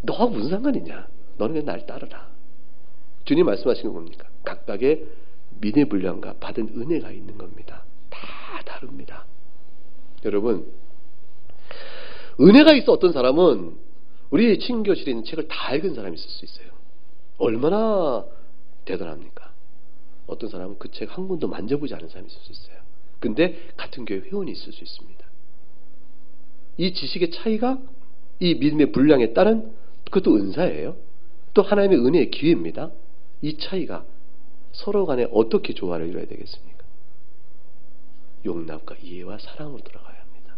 너하고 무슨 상관이냐 너는 그냥 날 따르라. 주님 말씀하시는 건 뭡니까? 각각의 믿음의 분량과 받은 은혜가 있는 겁니다. 다 다릅니다. 여러분 은혜가 있어 어떤 사람은 우리 친교실에 있는 책을 다 읽은 사람이 있을 수 있어요. 얼마나 대단합니까? 어떤 사람은 그 책 한 권도 만져보지 않은 사람이 있을 수 있어요. 근데 같은 교회 회원이 있을 수 있습니다. 이 지식의 차이가 이 믿음의 분량에 따른 그것도 은사예요. 또 하나님의 은혜의 기회입니다. 이 차이가 서로 간에 어떻게 조화를 이루어야 되겠습니까? 용납과 이해와 사랑으로 돌아가야 합니다.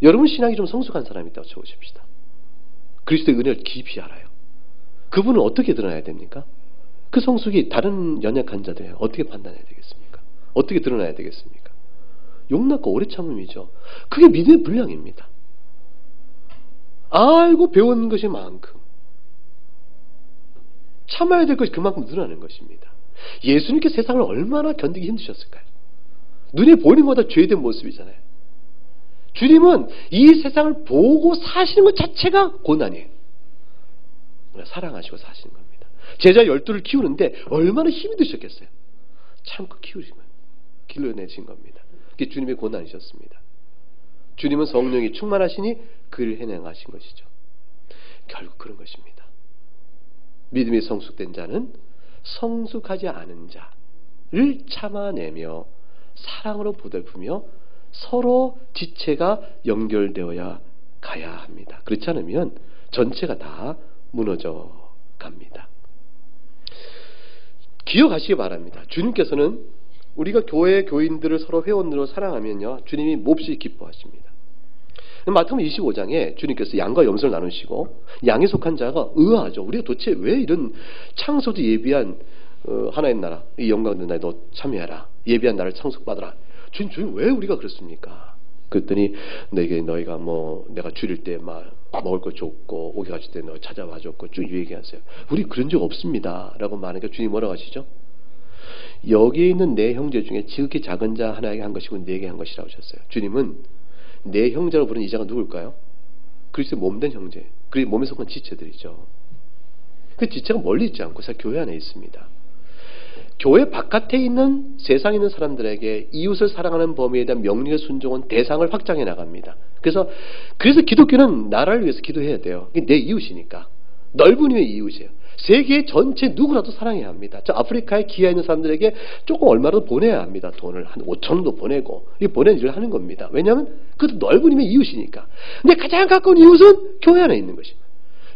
여러분 신앙이 좀 성숙한 사람이 있다고 쳐보십시다. 그리스도의 은혜를 깊이 알아요. 그분은 어떻게 드러나야 됩니까? 그 성숙이 다른 연약한 자들에 어떻게 판단해야 되겠습니까? 어떻게 드러나야 되겠습니까? 용납과 오래 참음이죠. 그게 믿음의 분량입니다. 알고 배운 것이 만큼 참아야 될 것이 그만큼 늘어나는 것입니다. 예수님께 세상을 얼마나 견디기 힘드셨을까요? 눈에 보이는 것보다 죄된 모습이잖아요. 주님은 이 세상을 보고 사시는 것 자체가 고난이에요. 사랑하시고 사시는 겁니다. 제자 12를 키우는데 얼마나 힘이 드셨겠어요. 참고 키우시면 길러내신 겁니다. 그게 주님의 고난이셨습니다. 주님은 성령이 충만하시니 그를 해내가신 것이죠. 결국 그런 것입니다. 믿음이 성숙된 자는 성숙하지 않은 자를 참아내며 사랑으로 보살피며 서로 지체가 연결되어야 가야 합니다. 그렇지 않으면 전체가 다 무너져 갑니다. 기억하시기 바랍니다. 주님께서는 우리가 교회 교인들을 서로 회원으로 사랑하면요, 주님이 몹시 기뻐하십니다. 마태복음 25장에 주님께서 양과 염소를 나누시고 양에 속한 자가 의아하죠. 우리가 도대체 왜 이런 창소도 예비한 하나님 나라, 이 영광된 나라에 너 참여해라. 예비한 나라를 창속받아라. 주님 왜 우리가 그렇습니까? 그랬더니 너희가 내가 줄일 때 막 먹을 거 줬고 오게 가실 때 너 찾아와 줬고 쭉 얘기하세요. 우리 그런 적 없습니다. 라고 말하니까 주님 뭐라고 하시죠? 여기 있는 내 형제 중에 지극히 작은 자 하나에게 한 것이고 네게 한 것이라고 하셨어요. 주님은 내 형제로 부르는 이 자가 누굴까요? 그리스도의 몸된 형제, 그리고 몸에 속한 지체들이죠. 그 지체가 멀리 있지 않고 교회 안에 있습니다. 교회 바깥에 있는 세상에 있는 사람들에게 이웃을 사랑하는 범위에 대한 명령의 순종은 대상을 확장해 나갑니다. 그래서 기독교는 나라를 위해서 기도해야 돼요. 이게 내 이웃이니까. 넓은 의미의 이웃이에요. 세계 전체 누구라도 사랑해야 합니다. 저 아프리카에 기아 있는 사람들에게 조금 얼마라도 보내야 합니다. 돈을 한 5천원도 보내고 이 보내는 일을 하는 겁니다. 왜냐하면 그것도 넓은 의미의 이웃이니까. 근데 가장 가까운 이웃은 교회 안에 있는 것이에요.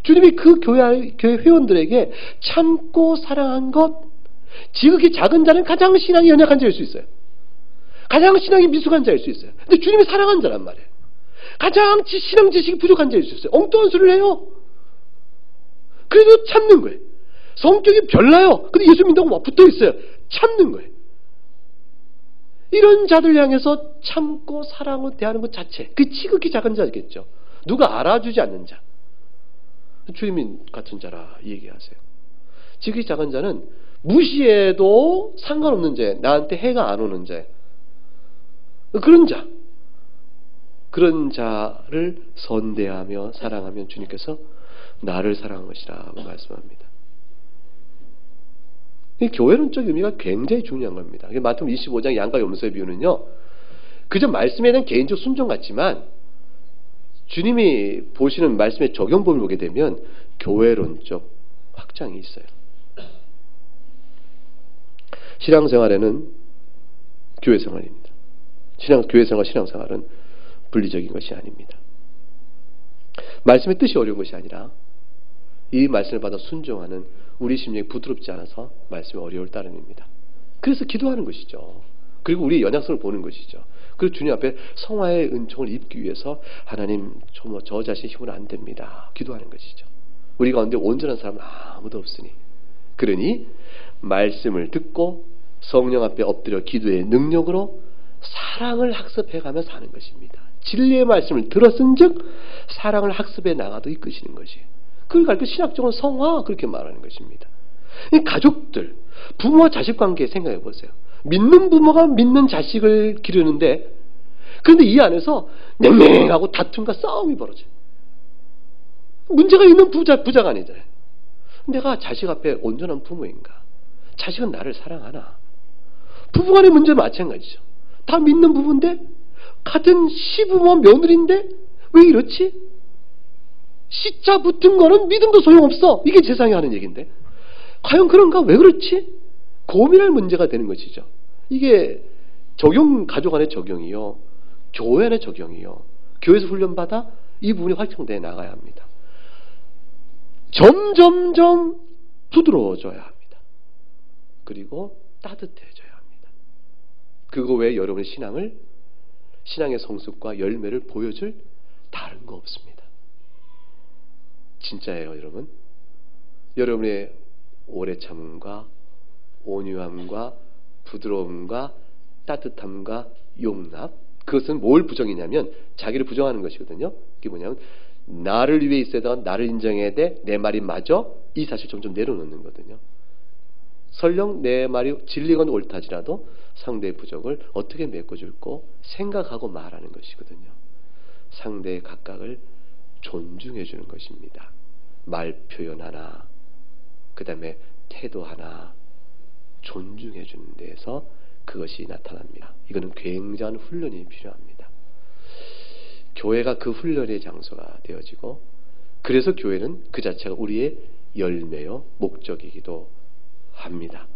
주님이 그 교회 회원들에게 참고 사랑한 것, 지극히 작은 자는 가장 신앙이 연약한 자일 수 있어요. 가장 신앙이 미숙한 자일 수 있어요. 근데 주님이 사랑한 자란 말이에요. 가장 신앙 지식이 부족한 자일 수 있어요. 엉뚱한 소리를 해요. 그래도 참는 거예요. 성격이 별나요. 근데 예수 믿는다고 막 붙어 있어요. 참는 거예요. 이런 자들 향해서 참고 사랑으로 대하는 것 자체, 그 지극히 작은 자겠죠. 누가 알아주지 않는 자. 주님 같은 자라 얘기하세요. 지극히 작은 자는 무시해도 상관없는 자, 나한테 해가 안 오는 자, 그런 자를 선대하며 사랑하면 주님께서 나를 사랑한 것이라고 말씀합니다. 이 교회론적 의미가 굉장히 중요한 겁니다. 마태복음 25장 양과 염소의 비유는요, 그저 말씀에 대한 개인적 순종 같지만 주님이 보시는 말씀의 적용법을 보게 되면 교회론적 확장이 있어요. 신앙생활에는 교회생활입니다. 교회생활, 신앙생활은 분리적인 것이 아닙니다. 말씀의 뜻이 어려운 것이 아니라 이 말씀을 받아 순종하는 우리 심령이 부드럽지 않아서 말씀이 어려울 따름입니다. 그래서 기도하는 것이죠. 그리고 우리의 연약성을 보는 것이죠. 그리고 주님 앞에 성화의 은총을 입기 위해서 하나님 저 자신의 힘으로 안 됩니다. 기도하는 것이죠. 우리 가운데 온전한 사람은 아무도 없으니, 그러니 말씀을 듣고 성령 앞에 엎드려 기도의 능력으로 사랑을 학습해가며 사는 것입니다. 진리의 말씀을 들었은즉 사랑을 학습해 나가도 이끄시는 것이에요. 그걸 가르쳐 신학적으로 성화 그렇게 말하는 것입니다. 가족들, 부모와 자식 관계 생각해 보세요. 믿는 부모가 믿는 자식을 기르는데, 그런데 이 안에서 냉랭하고 다툼과 싸움이 벌어져요. 문제가 있는 부자가 아니잖아요. 내가 자식 앞에 온전한 부모인가? 자식은 나를 사랑하나? 부부간의 문제는 마찬가지죠. 다 믿는 부부인데, 같은 시부모 며느리인데 왜 이렇지? 시자 붙은 거는 믿음도 소용없어. 이게 세상이 하는 얘기인데 과연 그런가? 왜 그렇지? 고민할 문제가 되는 것이죠. 이게 가족 안의 적용이요, 교회 안의 적용이요, 교회에서 훈련받아 이 부분이 확장되어 나가야 합니다. 점점점 부드러워져야 합니다. 그리고 따뜻해져야 합니다. 그거 외에 여러분의 신앙의 성숙과 열매를 보여줄 다른 거 없습니다. 진짜예요, 여러분. 여러분의 오래 참음과 온유함과 부드러움과 따뜻함과 용납, 그것은 뭘 부정이냐면 자기를 부정하는 것이거든요. 그게 뭐냐면 나를 위해 있어야 돼, 나를 인정해야 돼, 내 말이 맞아, 이 사실 점점 내려놓는 거거든요. 설령 내 말이 진리건 옳다지라도 상대의 부족을 어떻게 메꿔줄고 생각하고 말하는 것이거든요. 상대의 각각을 존중해 주는 것입니다. 말 표현 하나, 그 다음에 태도 하나 존중해 주는 데에서 그것이 나타납니다. 이거는 굉장한 훈련이 필요합니다. 교회가 그 훈련의 장소가 되어지고, 그래서 교회는 그 자체가 우리의 열매요 목적이기도 합니다.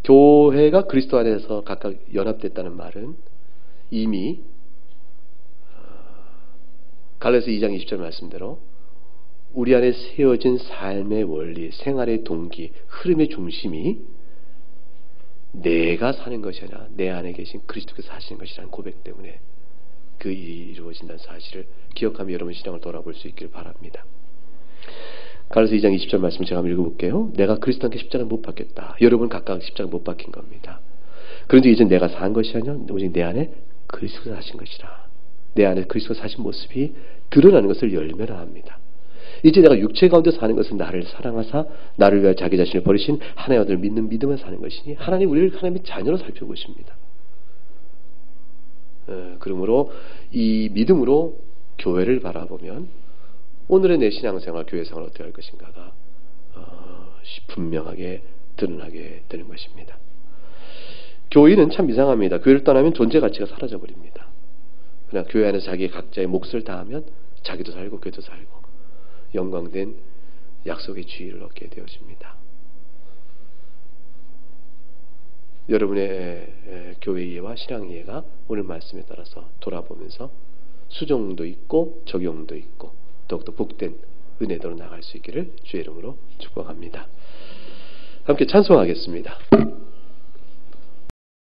교회가 그리스도 안에서 각각 연합됐다는 말은 이미 갈라디아서 2장 20절 말씀대로 우리 안에 세워진 삶의 원리, 생활의 동기, 흐름의 중심이 내가 사는 것이 아니라 내 안에 계신 그리스도께서 사시는 것이라는 고백 때문에 그 일이 이루어진다는 사실을 기억하며 여러분 신앙을 돌아볼 수 있기를 바랍니다. 갈라디아서 2장 20절 말씀 제가 한번 읽어볼게요. 내가 그리스도와 함께 십자가를 못 박겠다. 여러분 각각 십자가 못 박힌 겁니다. 그런데 이제 내가 산 것이 아니라 오직 내 안에 그리스도가 사신 것이라. 내 안에 그리스도가 사신 모습이 드러나는 것을 열매라 합니다. 이제 내가 육체 가운데 사는 것은 나를 사랑하사 나를 위하여 자기 자신을 버리신 하나님의 아들을 믿는 믿음을 사는 것이니 하나님 우리를 하나님의 자녀로 살펴보십니다. 그러므로 이 믿음으로 교회를 바라보면 오늘의 내 신앙생활, 교회생활을 어떻게 할 것인가가 분명하게 드러나게 되는 것입니다. 교인은 참 이상합니다. 교회를 떠나면 존재 가치가 사라져버립니다. 그러나 교회 안에서 자기 각자의 몫을 다하면 자기도 살고 교회도 살고 영광된 약속의 지위를 얻게 되어집니다. 여러분의 교회 이해와 신앙 이해가 오늘 말씀에 따라서 돌아보면서 수정도 있고 적용도 있고 더욱더 복된 은혜도로 나갈 수 있기를 주의 이름으로 축복합니다. 함께 찬송하겠습니다.